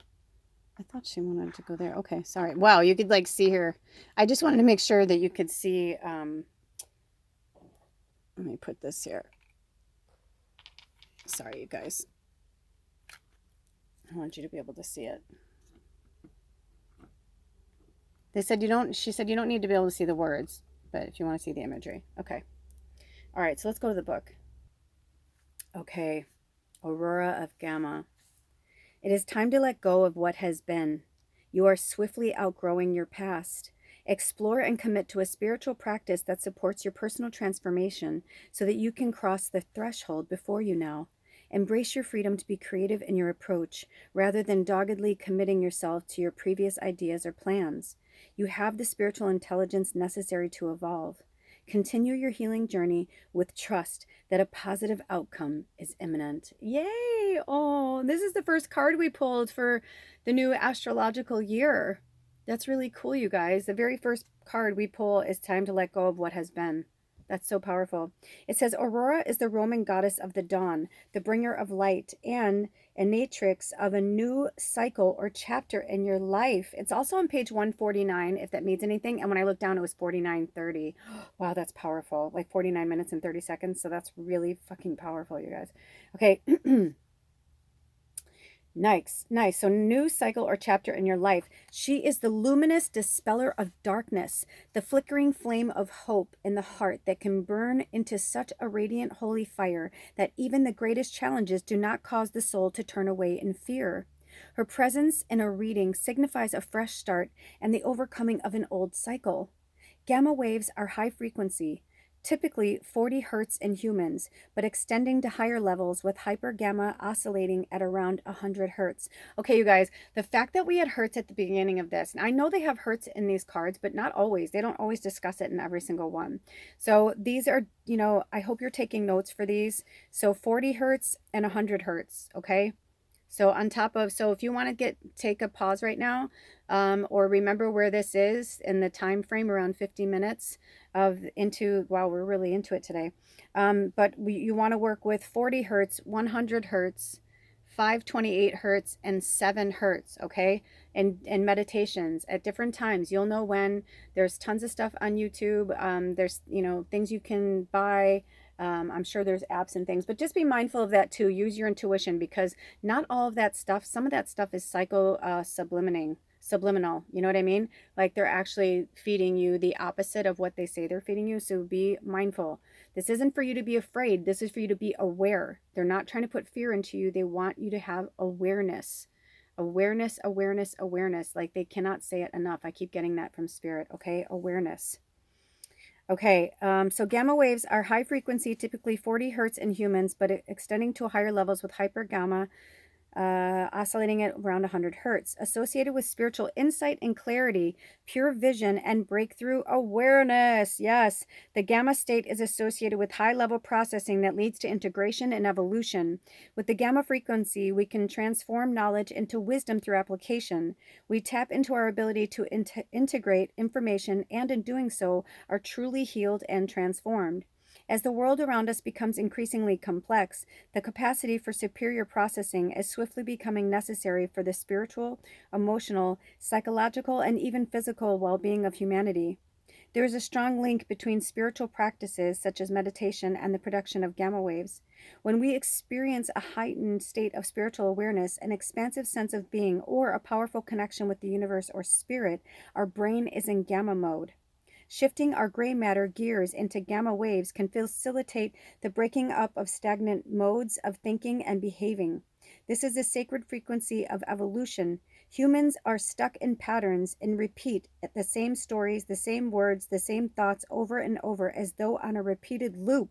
I thought she wanted to go there. Okay, sorry. Wow, you could like see her. I just wanted to make sure that you could see. Let me put this here. Sorry, you guys. I want you to be able to see it. They said you don't, she said you don't need to be able to see the words, but if you want to see the imagery. Okay. All right, so let's go to the book. Okay. Aurora of Gamma. It is time to let go of what has been. You are swiftly outgrowing your past. Explore and commit to a spiritual practice that supports your personal transformation so that you can cross the threshold before you now. Embrace your freedom to be creative in your approach rather than doggedly committing yourself to your previous ideas or plans. You have the spiritual intelligence necessary to evolve. Continue your healing journey with trust that a positive outcome is imminent. Yay! Oh, this is the first card we pulled for the new astrological year. That's really cool, you guys. The very first card we pull is time to let go of what has been. That's so powerful. It says Aurora is the Roman goddess of the dawn, the bringer of light, and enatrix of a new cycle or chapter in your life. It's also on page 149, if that means anything. And when I looked down, it was 49:30. Wow, that's powerful. Like 49 minutes and 30 seconds. So that's really fucking powerful, you guys. Okay. Nice, nice. So, new cycle or chapter in your life. She is the luminous dispeller of darkness, the flickering flame of hope in the heart that can burn into such a radiant holy fire that even the greatest challenges do not cause the soul to turn away in fear. Her presence in a reading signifies a fresh start and the overcoming of an old cycle. Gamma waves are high frequency, typically 40 hertz in humans, but extending to higher levels with hyper gamma oscillating at around 100 hertz. Okay, you guys, the fact that we had hertz at the beginning of this, and I know they have hertz in these cards, but not always. They don't always discuss it in every single one. So these are, I hope you're taking notes for these. So 40 hertz and 100 hertz, okay? So on top of, so if you want to take a pause right now, or remember where this is in the time frame, around 50 minutes wow, we're really into it today. But you want to work with 40 hertz, 100 hertz, 528 hertz, and 7 hertz, okay? And meditations at different times. You'll know when. There's tons of stuff on YouTube. There's, things you can buy. I'm sure there's apps and things, but just be mindful of that too. Use your intuition, because not all of that stuff, some of that stuff is subliminal. You know what I mean? Like they're actually feeding you the opposite of what they say they're feeding you. So be mindful. This isn't for you to be afraid. This is for you to be aware. They're not trying to put fear into you. They want you to have awareness. Awareness, awareness, awareness. Like they cannot say it enough. I keep getting that from spirit. Okay. Awareness. Okay, so gamma waves are high frequency, typically 40 hertz in humans, but extending to higher levels with hyper gamma, oscillating at around 100 hertz, associated with spiritual insight and clarity, pure vision, and breakthrough awareness. Yes, the gamma state is associated with high level processing that leads to integration and evolution. With the gamma frequency, we can transform knowledge into wisdom through application. We tap into our ability to integrate information, and in doing so, are truly healed and transformed. As the world around us becomes increasingly complex, the capacity for superior processing is swiftly becoming necessary for the spiritual, emotional, psychological, and even physical well-being of humanity. There is a strong link between spiritual practices such as meditation and the production of gamma waves. When we experience a heightened state of spiritual awareness, an expansive sense of being, or a powerful connection with the universe or spirit, our brain is in gamma mode. Shifting our gray matter gears into gamma waves can facilitate the breaking up of stagnant modes of thinking and behaving. This is a sacred frequency of evolution. Humans are stuck in patterns and repeat the same stories, the same words, the same thoughts over and over, as though on a repeated loop.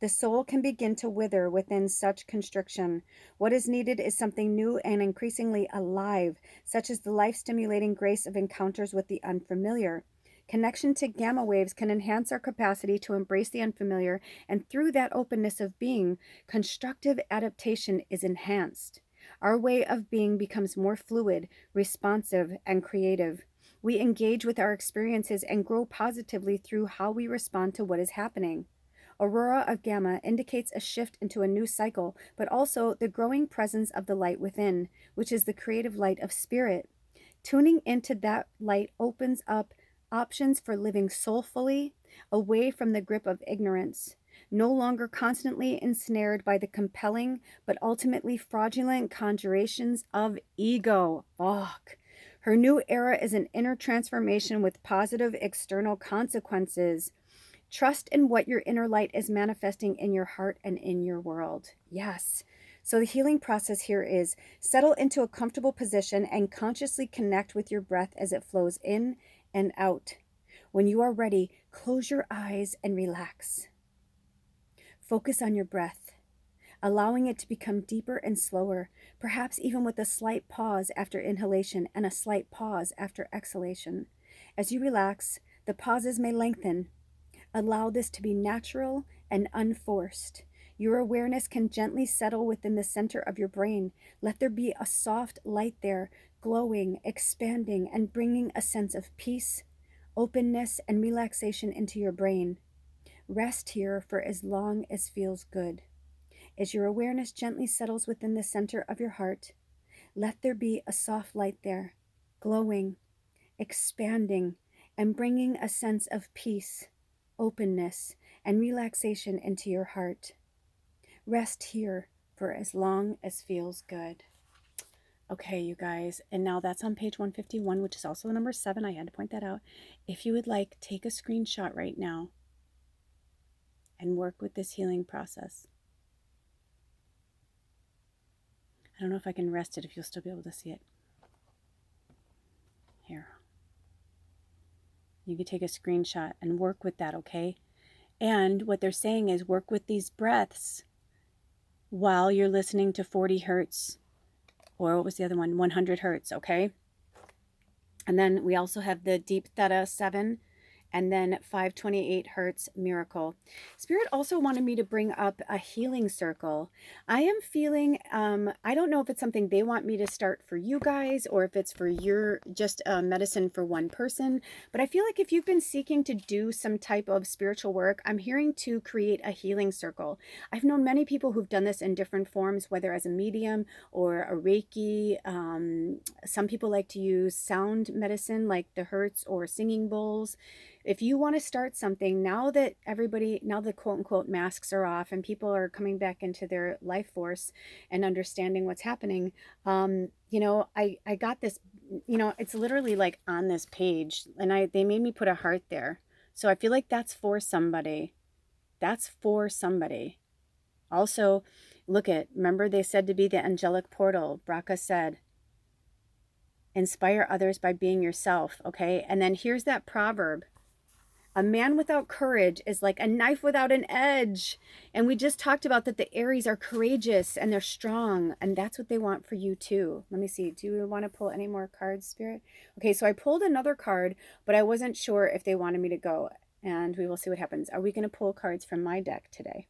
The soul can begin to wither within such constriction. What is needed is something new and increasingly alive, such as the life-stimulating grace of encounters with the unfamiliar. Connection to gamma waves can enhance our capacity to embrace the unfamiliar, and through that openness of being, constructive adaptation is enhanced. Our way of being becomes more fluid, responsive, and creative. We engage with our experiences and grow positively through how we respond to what is happening. Aurora of Gamma indicates a shift into a new cycle, but also the growing presence of the light within, which is the creative light of spirit. Tuning into that light opens up options for living soulfully, away from the grip of ignorance, no longer constantly ensnared by the compelling but ultimately fraudulent conjurations of ego. Fuck. Her new era is an inner transformation with positive external consequences. Trust in what your inner light is manifesting in your heart and in your world. Yes. So the healing process here is settle into a comfortable position and consciously connect with your breath as it flows in and out. When you are ready, close your eyes and relax. Focus on your breath, allowing it to become deeper and slower, perhaps even with a slight pause after inhalation and a slight pause after exhalation. As you relax, the pauses may lengthen. Allow this to be natural and unforced. Your awareness can gently settle within the center of your brain. Let there be a soft light there, glowing, expanding, and bringing a sense of peace, openness, and relaxation into your brain. Rest here for as long as feels good. As your awareness gently settles within the center of your heart, let there be a soft light there, glowing, expanding, and bringing a sense of peace, openness, and relaxation into your heart. Rest here for as long as feels good. Okay, you guys, and now that's on page 151, which is also the number 7. I had to point that out. If you would like, take a screenshot right now and work with this healing process. I don't know if I can rest it, if you'll still be able to see it. Here. You can take a screenshot and work with that, okay? And what they're saying is work with these breaths while you're listening to 40 hertz, or what was the other one? 100 hertz, okay? And then we also have the Deep Theta 7, and then 528 hertz Miracle. Spirit also wanted me to bring up a healing circle. I am feeling, I don't know if it's something they want me to start for you guys, or if it's for your, just medicine for one person, but I feel like if you've been seeking to do some type of spiritual work, I'm hearing to create a healing circle. I've known many people who've done this in different forms, whether as a medium or a Reiki. Some people like to use sound medicine like the hertz or singing bowls. If you want to start something, now that now the quote unquote masks are off and people are coming back into their life force and understanding what's happening, I got this, it's literally like on this page, and they made me put a heart there. So I feel like that's for somebody. That's for somebody. Also, remember they said to be the angelic portal. Braca said, inspire others by being yourself, okay? And then here's that proverb. A man without courage is like a knife without an edge. And we just talked about that the Aries are courageous and they're strong. And that's what they want for you too. Let me see. Do you want to pull any more cards, Spirit? Okay, so I pulled another card, but I wasn't sure if they wanted me to go. And we will see what happens. Are we going to pull cards from my deck today?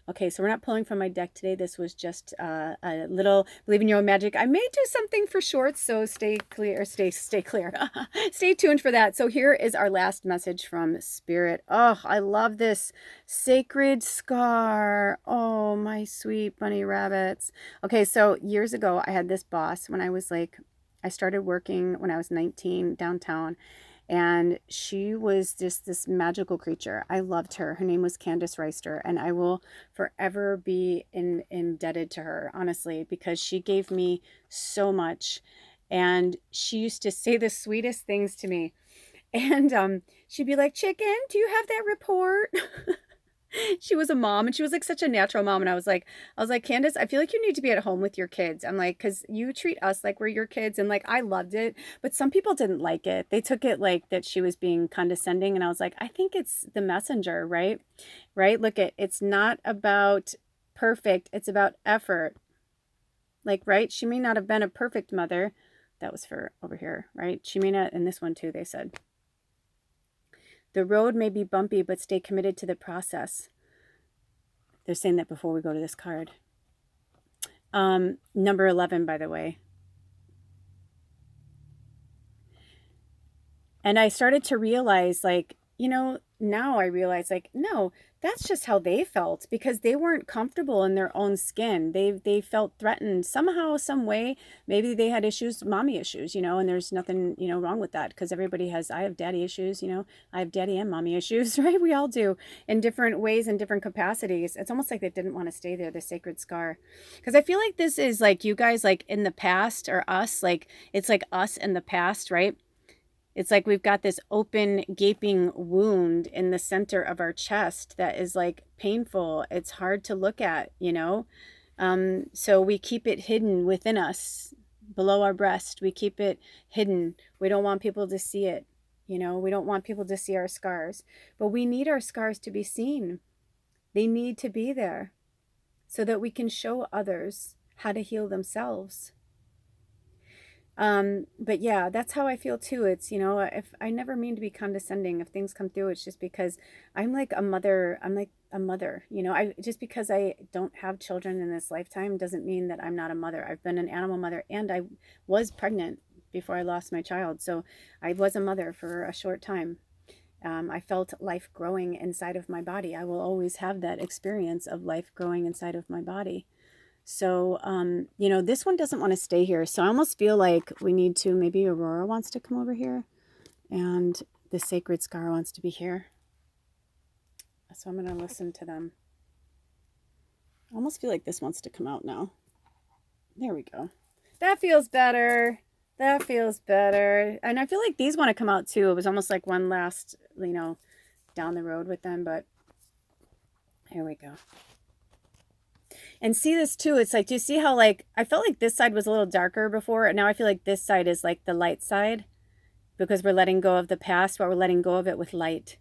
Okay, so we're not pulling from my deck today. This was just a little believe in your own magic. I may do something for shorts, so stay clear, stay clear. Stay tuned for that. So here is our last message from Spirit. Oh, I love this sacred scar. Oh, my sweet bunny rabbits. Okay, so years ago, I had this boss when I was I started working when I was 19 downtown. And she was just this magical creature. I loved her. Her name was Candace Reister, and I will forever be indebted to her, honestly, because she gave me so much. And she used to say the sweetest things to me. And she'd be like, "Chicken, do you have that report?" She was a mom, and she was like such a natural mom. And I was like, Candace, I feel like you need to be at home with your kids. I'm like, because you treat us like we're your kids. And like, I loved it, but some people didn't like it. They took it like that she was being condescending. And I was like, I think it's the messenger, right? Right? It's not about perfect. It's about effort. Like, right? She may not have been a perfect mother. That was for over here, right? She may not, and this one too, they said. The road may be bumpy, but stay committed to the process. They're saying that before we go to this card. Number 11, by the way. And I started to realize, now I realize, no, that's just how they felt, because they weren't comfortable in their own skin. They felt threatened somehow, some way. Maybe they had issues, mommy issues, and there's nothing, wrong with that, because I have daddy issues, I have daddy and mommy issues, right? We all do, in different ways, in different capacities. It's almost like they didn't want to stay there, the sacred scar. Because I feel like this is like you guys, like in the past, or us, it's like us in the past, right? It's like we've got this open, gaping wound in the center of our chest that is like painful. It's hard to look at, so we keep it hidden within us, below our breast. We keep it hidden. We don't want people to see it. We don't want people to see our scars. But we need our scars to be seen. They need to be there so that we can show others how to heal themselves. But yeah, that's how I feel too. It's, if I never mean to be condescending, if things come through, it's just because I'm like a mother. Just because I don't have children in this lifetime doesn't mean that I'm not a mother. I've been an animal mother, and I was pregnant before I lost my child. So I was a mother for a short time. I felt life growing inside of my body. I will always have that experience of life growing inside of my body. So, this one doesn't want to stay here. So I almost feel like we need to, maybe Aurora wants to come over here and the sacred scar wants to be here. So I'm going to listen to them. I almost feel like this wants to come out now. There we go. That feels better. That feels better. And I feel like these want to come out too. It was almost like one last, down the road with them, but here we go. And see this too. It's like, do you see how I felt like this side was a little darker before, and now I feel like this side is like the light side because we're letting go of the past, but we're letting go of it with light.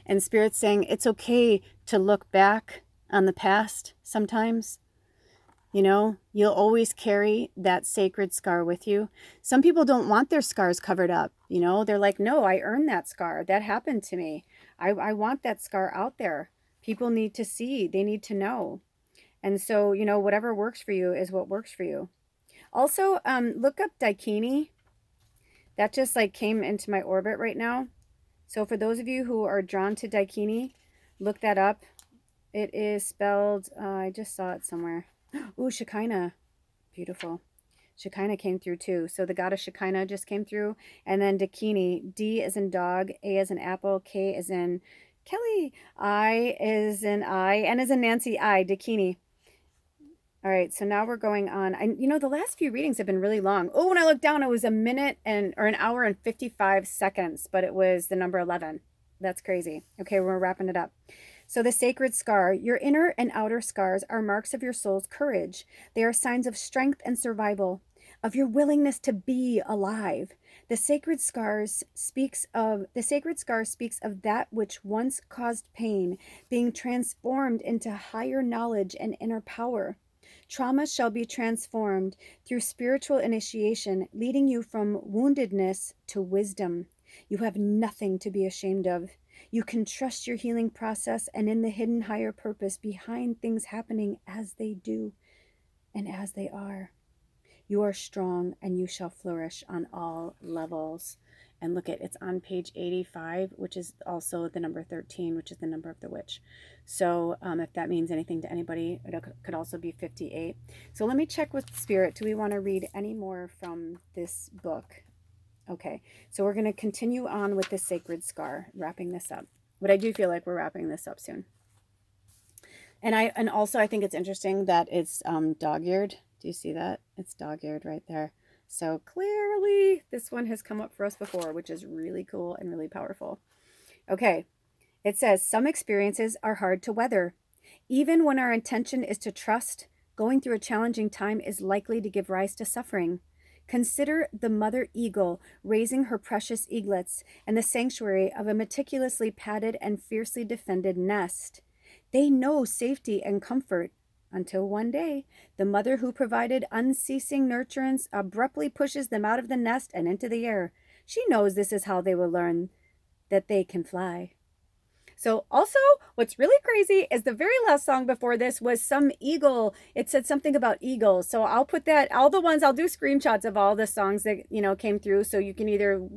And Spirit's saying it's okay to look back on the past sometimes. You'll always carry that sacred scar with you. Some people don't want their scars covered up. They're like, no, I earned that scar. That happened to me. I want that scar out there. People need to see. They need to know. And so, whatever works for you is what works for you. Also, look up Daikini. That just came into my orbit right now. So for those of you who are drawn to Daikini, look that up. It is spelled, I just saw it somewhere. Ooh, Shekinah. Beautiful. Shekinah came through too. So the goddess Shekinah just came through. And then Daikini. D as in dog, A as in apple, K as in Kelly, I as in I, N as in Nancy, I, Daikini. All right, so now we're going on. The last few readings have been really long. Oh, when I looked down, it was an hour and 55 seconds, but it was the number 11. That's crazy. Okay, we're wrapping it up. So the sacred scar, your inner and outer scars are marks of your soul's courage. They are signs of strength and survival, of your willingness to be alive. The sacred scar speaks of that which once caused pain, being transformed into higher knowledge and inner power. Trauma shall be transformed through spiritual initiation, leading you from woundedness to wisdom. You have nothing to be ashamed of. You can trust your healing process and in the hidden higher purpose behind things happening as they do and as they are. You are strong and you shall flourish on all levels. And look, it's on page 85, which is also the number 13, which is the number of the witch. So if that means anything to anybody, it could also be 58. So let me check with Spirit. Do we want to read any more from this book? Okay, so we're going to continue on with the sacred scar, wrapping this up. But I do feel like we're wrapping this up soon. And also I think it's interesting that it's dog-eared. Do you see that? It's dog-eared right there. So clearly this one has come up for us before, which is really cool and really powerful. Okay, it says, some experiences are hard to weather. Even when our intention is to trust, going through a challenging time is likely to give rise to suffering. Consider the mother eagle raising her precious eaglets in the sanctuary of a meticulously padded and fiercely defended nest. They know safety and comfort until one day, the mother who provided unceasing nurturance abruptly pushes them out of the nest and into the air. She knows this is how they will learn that they can fly. So also, what's really crazy is the very last song before this was some eagle. It said something about eagles. So I'll put that, I'll do screenshots of all the songs that, came through. So you can either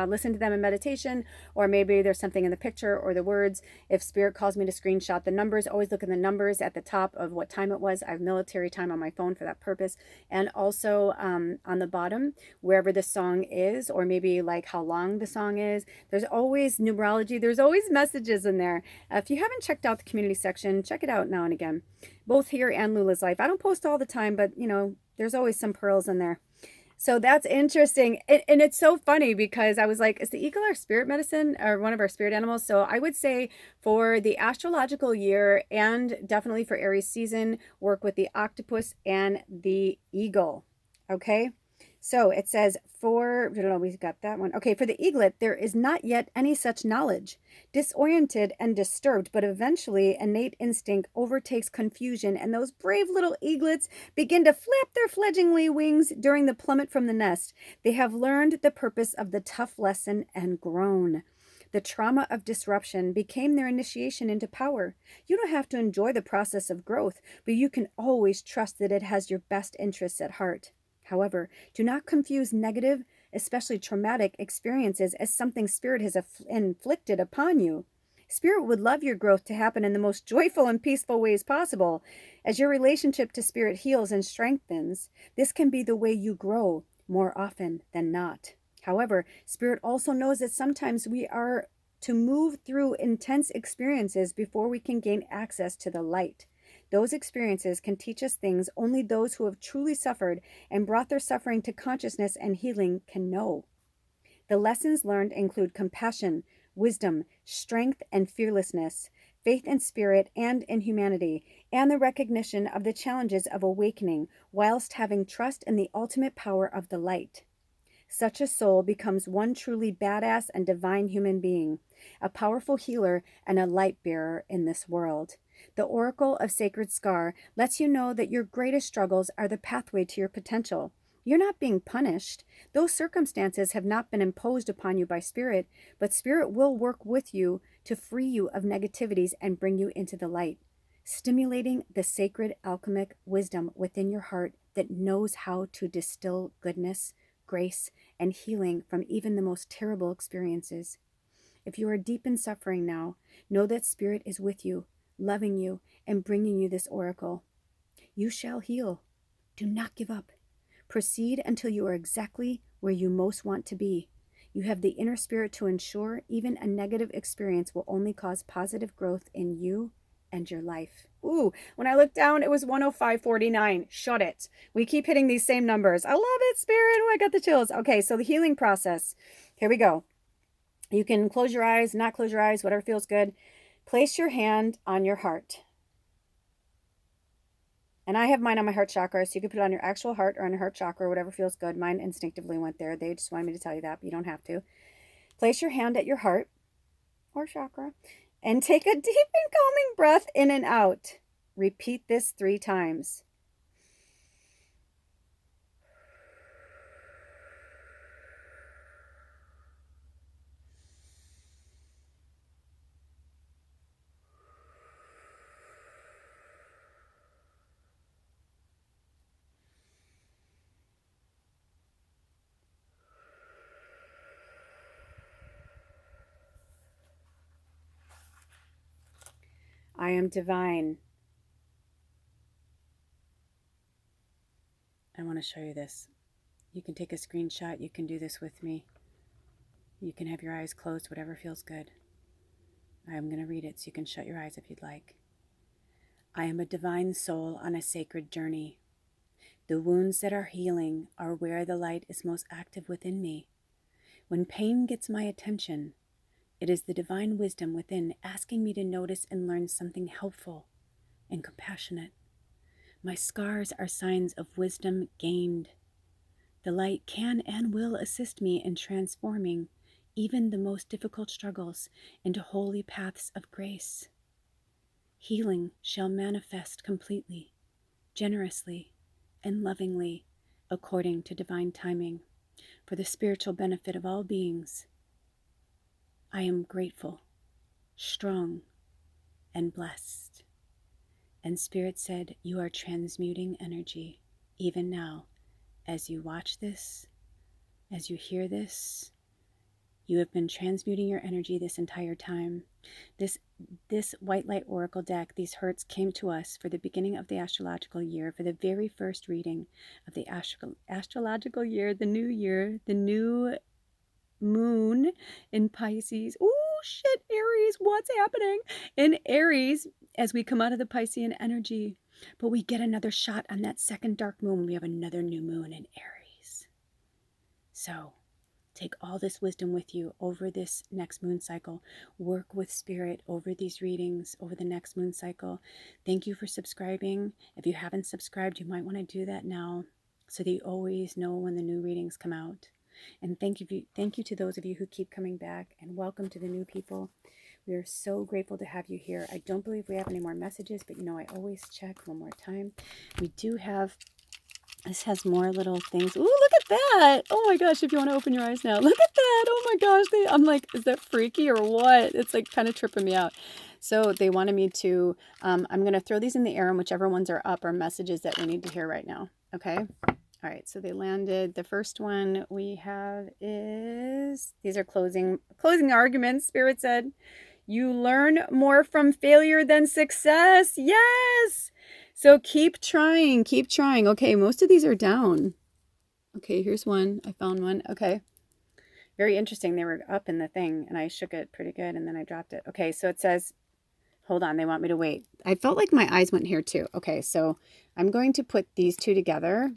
listen to them in meditation, or maybe there's something in the picture or the words. If Spirit calls me to screenshot the numbers, always look at the numbers at the top of what time it was. I have military time on my phone for that purpose. And also on the bottom, wherever the song is, or maybe how long the song is, there's always numerology. There's always messages in there. If you haven't checked out the community section, check it out now and again, both here and Lula's Life. I don't post all the time, but there's always some pearls in there. So that's interesting. And it's so funny because I was like, is the eagle our spirit medicine or one of our spirit animals? So I would say for the astrological year and definitely for Aries season, work with the octopus and the eagle. Okay. So it says we got that one. Okay, for the eaglet, there is not yet any such knowledge. Disoriented and disturbed, but eventually innate instinct overtakes confusion, and those brave little eaglets begin to flap their fledglingly wings during the plummet from the nest. They have learned the purpose of the tough lesson and grown. The trauma of disruption became their initiation into power. You don't have to enjoy the process of growth, but you can always trust that it has your best interests at heart. However, do not confuse negative especially traumatic experiences, as something Spirit has inflicted upon you. Spirit would love your growth to happen in the most joyful and peaceful ways possible. As your relationship to Spirit heals and strengthens, this can be the way you grow more often than not. However, Spirit also knows that sometimes we are to move through intense experiences before we can gain access to the light. Those experiences can teach us things only those who have truly suffered and brought their suffering to consciousness and healing can know. The lessons learned include compassion, wisdom, strength, and fearlessness, faith in Spirit and in humanity, and the recognition of the challenges of awakening, whilst having trust in the ultimate power of the light. Such a soul becomes one truly badass and divine human being, a powerful healer and a light bearer in this world. The Oracle of Sacred Scar lets you know that your greatest struggles are the pathway to your potential. You're not being punished. Those circumstances have not been imposed upon you by Spirit, but Spirit will work with you to free you of negativities and bring you into the light, stimulating the sacred alchemic wisdom within your heart that knows how to distill goodness, grace, and healing from even the most terrible experiences. If you are deep in suffering now, know that Spirit is with you, loving you, and bringing you this oracle. You shall heal. Do not give up. Proceed until you are exactly where you most want to be. You have the inner spirit to ensure even a negative experience will only cause positive growth in you and your life. Ooh, when I looked down, it was 105.49. Shut it. We keep hitting these same numbers. I love it, Spirit. Oh, I got the chills. Okay, so the healing process. Here we go. You can close your eyes, not close your eyes, whatever feels good. Place your hand on your heart. And I have mine on my heart chakra, so you can put it on your actual heart or on your heart chakra, whatever feels good. Mine instinctively went there. They just wanted me to tell you that, but you don't have to. Place your hand at your heart or chakra and take a deep and calming breath in and out. Repeat this 3 times. I am divine. I want to show you this. You can take a screenshot. You can do this with me. You can have your eyes closed, whatever feels good. I am going to read it so you can shut your eyes if you'd like. I am a divine soul on a sacred journey. The wounds that are healing are where the light is most active within me. When pain gets my attention, it is the divine wisdom within asking me to notice and learn something helpful and compassionate. My scars are signs of wisdom gained. The light can and will assist me in transforming even the most difficult struggles into holy paths of grace. Healing shall manifest completely, generously, and lovingly according to divine timing for the spiritual benefit of all beings. I am grateful, strong, and blessed. And Spirit said, you are transmuting energy even now. As you watch this, as you hear this, you have been transmuting your energy this entire time. This White Light Oracle deck, these hertz came to us for the beginning of the astrological year, for the very first reading of the astrological year, the new moon in Pisces. Oh shit, Aries, what's happening in Aries as we come out of the Piscean energy? But we get another shot on that second dark moon when we have another new moon in Aries. So take all this wisdom with you over this next moon cycle. Work with Spirit over these readings over the next moon cycle. Thank you for subscribing. If you haven't subscribed, you might want to do that now so that you always know when the new readings come out. And thank you to those of you who keep coming back, and welcome to the new people. We are so grateful to have you here. I don't believe we have any more messages, but I always check one more time. We do have, this has more little things. Ooh, look at that. Oh my gosh, if you want to open your eyes now. Look at that. Oh my gosh. I'm like, is that freaky or what? It's like kind of tripping me out. So they wanted me to, I'm going to throw these in the air, and whichever ones are up are messages that we need to hear right now. Okay? All right, so they landed. The first one we have is, these are closing arguments. Spirit said, you learn more from failure than success. Yes. So keep trying, keep trying. Okay, most of these are down. Okay, here's one. I found one. Okay. Very interesting. They were up in the thing and I shook it pretty good and then I dropped it. Okay, so it says, hold on, they want me to wait. I felt like my eyes went here too. Okay, so I'm going to put these two together.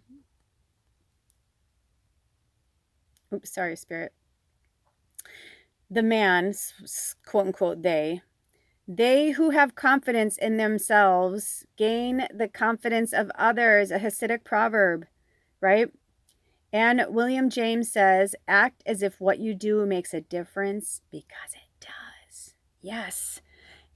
Oops, sorry, Spirit. The man, quote unquote, they who have confidence in themselves gain the confidence of others, a Hasidic proverb, right? And William James says, act as if what you do makes a difference because it does. Yes.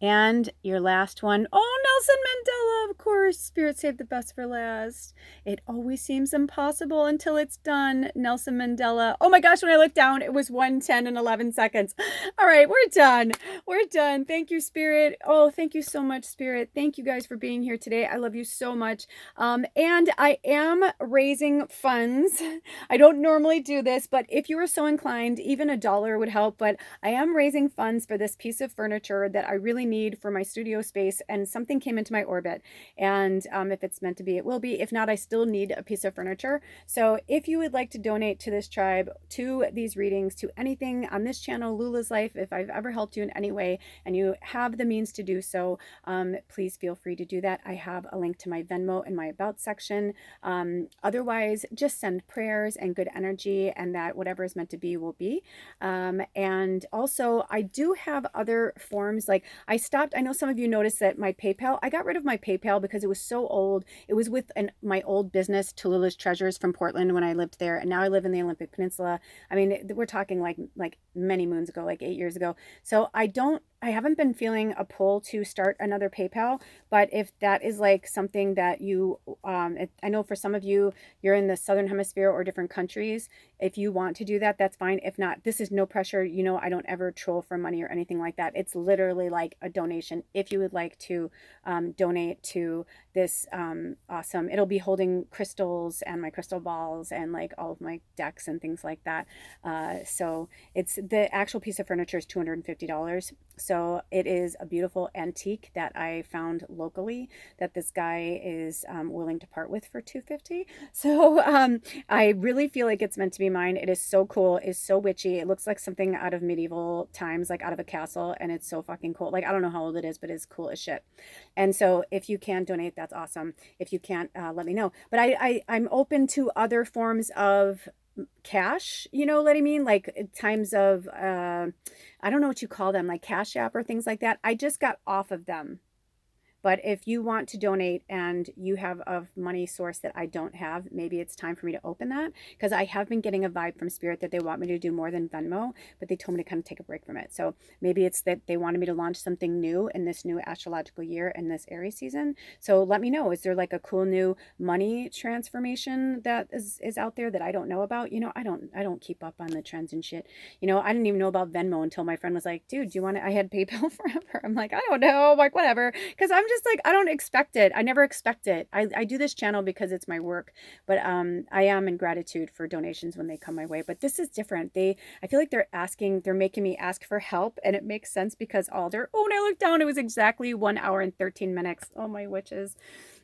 And your last one, oh, Nelson Mandela, of course. Spirit saved the best for last. It always seems impossible until it's done. Nelson Mandela. Oh my gosh, when I looked down, it was 1:10 and 11 seconds. All right, we're done. We're done. Thank you, Spirit. Oh, thank you so much, Spirit. Thank you guys for being here today. I love you so much. And I am raising funds. I don't normally do this, but if you are so inclined, even $1 would help. But I am raising funds for this piece of furniture that I really need for my studio space, and something came into my orbit, and if it's meant to be, it will be. If not, I still need a piece of furniture. So if you would like to donate to this tribe, to these readings, to anything on this channel, Lula's Life, if I've ever helped you in any way and you have the means to do so, please feel free to do that. I have a link to my Venmo in my about section. Otherwise, just send prayers and good energy, and that whatever is meant to be will be. And also I do have other forms. Like I stopped, I know some of you noticed that my PayPal, I got rid of my PayPal because it was so old. It was with my old business, Tallulah's Treasures, from Portland when I lived there. And now I live in the Olympic Peninsula. I mean, we're talking like many moons ago, like 8 years ago. So I haven't been feeling a pull to start another PayPal, but if that is like something that you, I know for some of you, you're in the Southern Hemisphere or different countries. If you want to do that, that's fine. If not, this is no pressure. You know, I don't ever troll for money or anything like that. It's literally like a donation. If you would like to donate to this awesome, it'll be holding crystals and my crystal balls and like all of my decks and things like that. So it's, the actual piece of furniture is $250. So it is a beautiful antique that I found locally that this guy is willing to part with for $250. So I really feel like it's meant to be mine. It is so cool. It's so witchy. It looks like something out of medieval times, like out of a castle, and it's so fucking cool. Like I don't know how old it is, but it's cool as shit. And so if you can donate, that's awesome. If you can't, let me know. But I'm open to other forms of cash, you know what I mean? Like times of, I don't know what you call them, like Cash App or things like that. I just got off of them. But if you want to donate and you have a money source that I don't have, maybe it's time for me to open that, because I have been getting a vibe from Spirit that they want me to do more than Venmo, but they told me to kind of take a break from it. So maybe it's that they wanted me to launch something new in this new astrological year in this Aries season. So let me know, is there like a cool new money transformation that is out there that I don't know about? You know, I don't keep up on the trends and shit. You know, I didn't even know about Venmo until my friend was like, dude, do you want to, I had PayPal forever. I'm like, I don't know, I'm like, whatever. Because I'm just like, I don't expect it. I never expect it. I do this channel because it's my work, but I am in gratitude for donations when they come my way. But this is different. I feel like they're making me ask for help, and it makes sense because Alder, oh, when I looked down, it was exactly 1 hour and 13 minutes. Oh, my witches.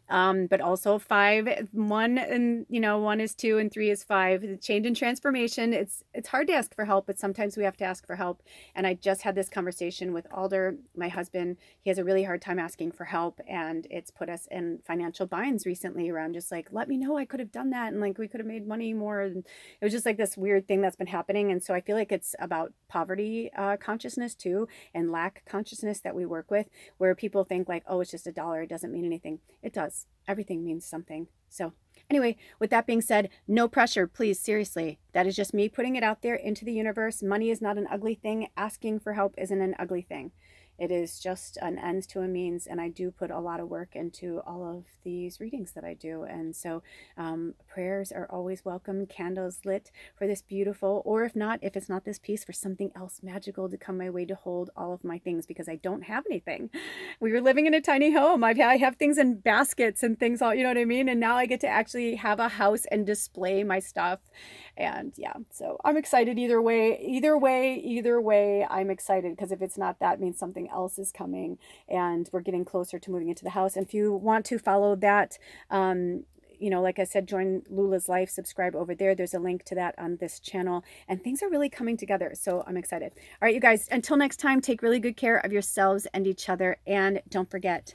But also 5, 1, and 1 is 2 and 3 is 5. The change and transformation. It's hard to ask for help, but sometimes we have to ask for help. And I just had this conversation with Alder, my husband. He has a really hard time asking for help, and it's put us in financial binds recently where I'm just like, let me know, I could have done that, and like we could have made money more. And it was just like this weird thing that's been happening. And so I feel like it's about poverty consciousness too, and lack consciousness that we work with, where people think like, oh, it's just $1, it doesn't mean anything. It does. Everything means something. So anyway, with that being said, no pressure, please, seriously. That is just me putting it out there into the universe. Money is not an ugly thing. Asking for help isn't an ugly thing. it is just an ends to a means, and I do put a lot of work into all of these readings that I do. And so prayers are always welcome, candles lit for this beautiful, or if not, if it's not this piece, for something else magical to come my way to hold all of my things, because I don't have anything. We were living in a tiny home. I have things in baskets and things, all, you know what I mean? And now I get to actually have a house and display my stuff. And yeah, so I'm excited either way. Either way, I'm excited, because if it's not that, it means something else is coming, and we're getting closer to moving into the house. And if you want to follow that, you know, like I said, join Lula's Life, subscribe over there. There's a link to that on this channel, and things are really coming together. So I'm excited. All right, you guys, until next time, take really good care of yourselves and each other. And don't forget,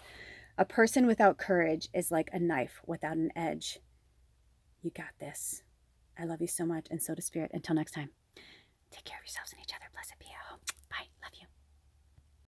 a person without courage is like a knife without an edge. You got this. I love you so much, and so does Spirit. Until next time, take care of yourselves and each other. Blessed be.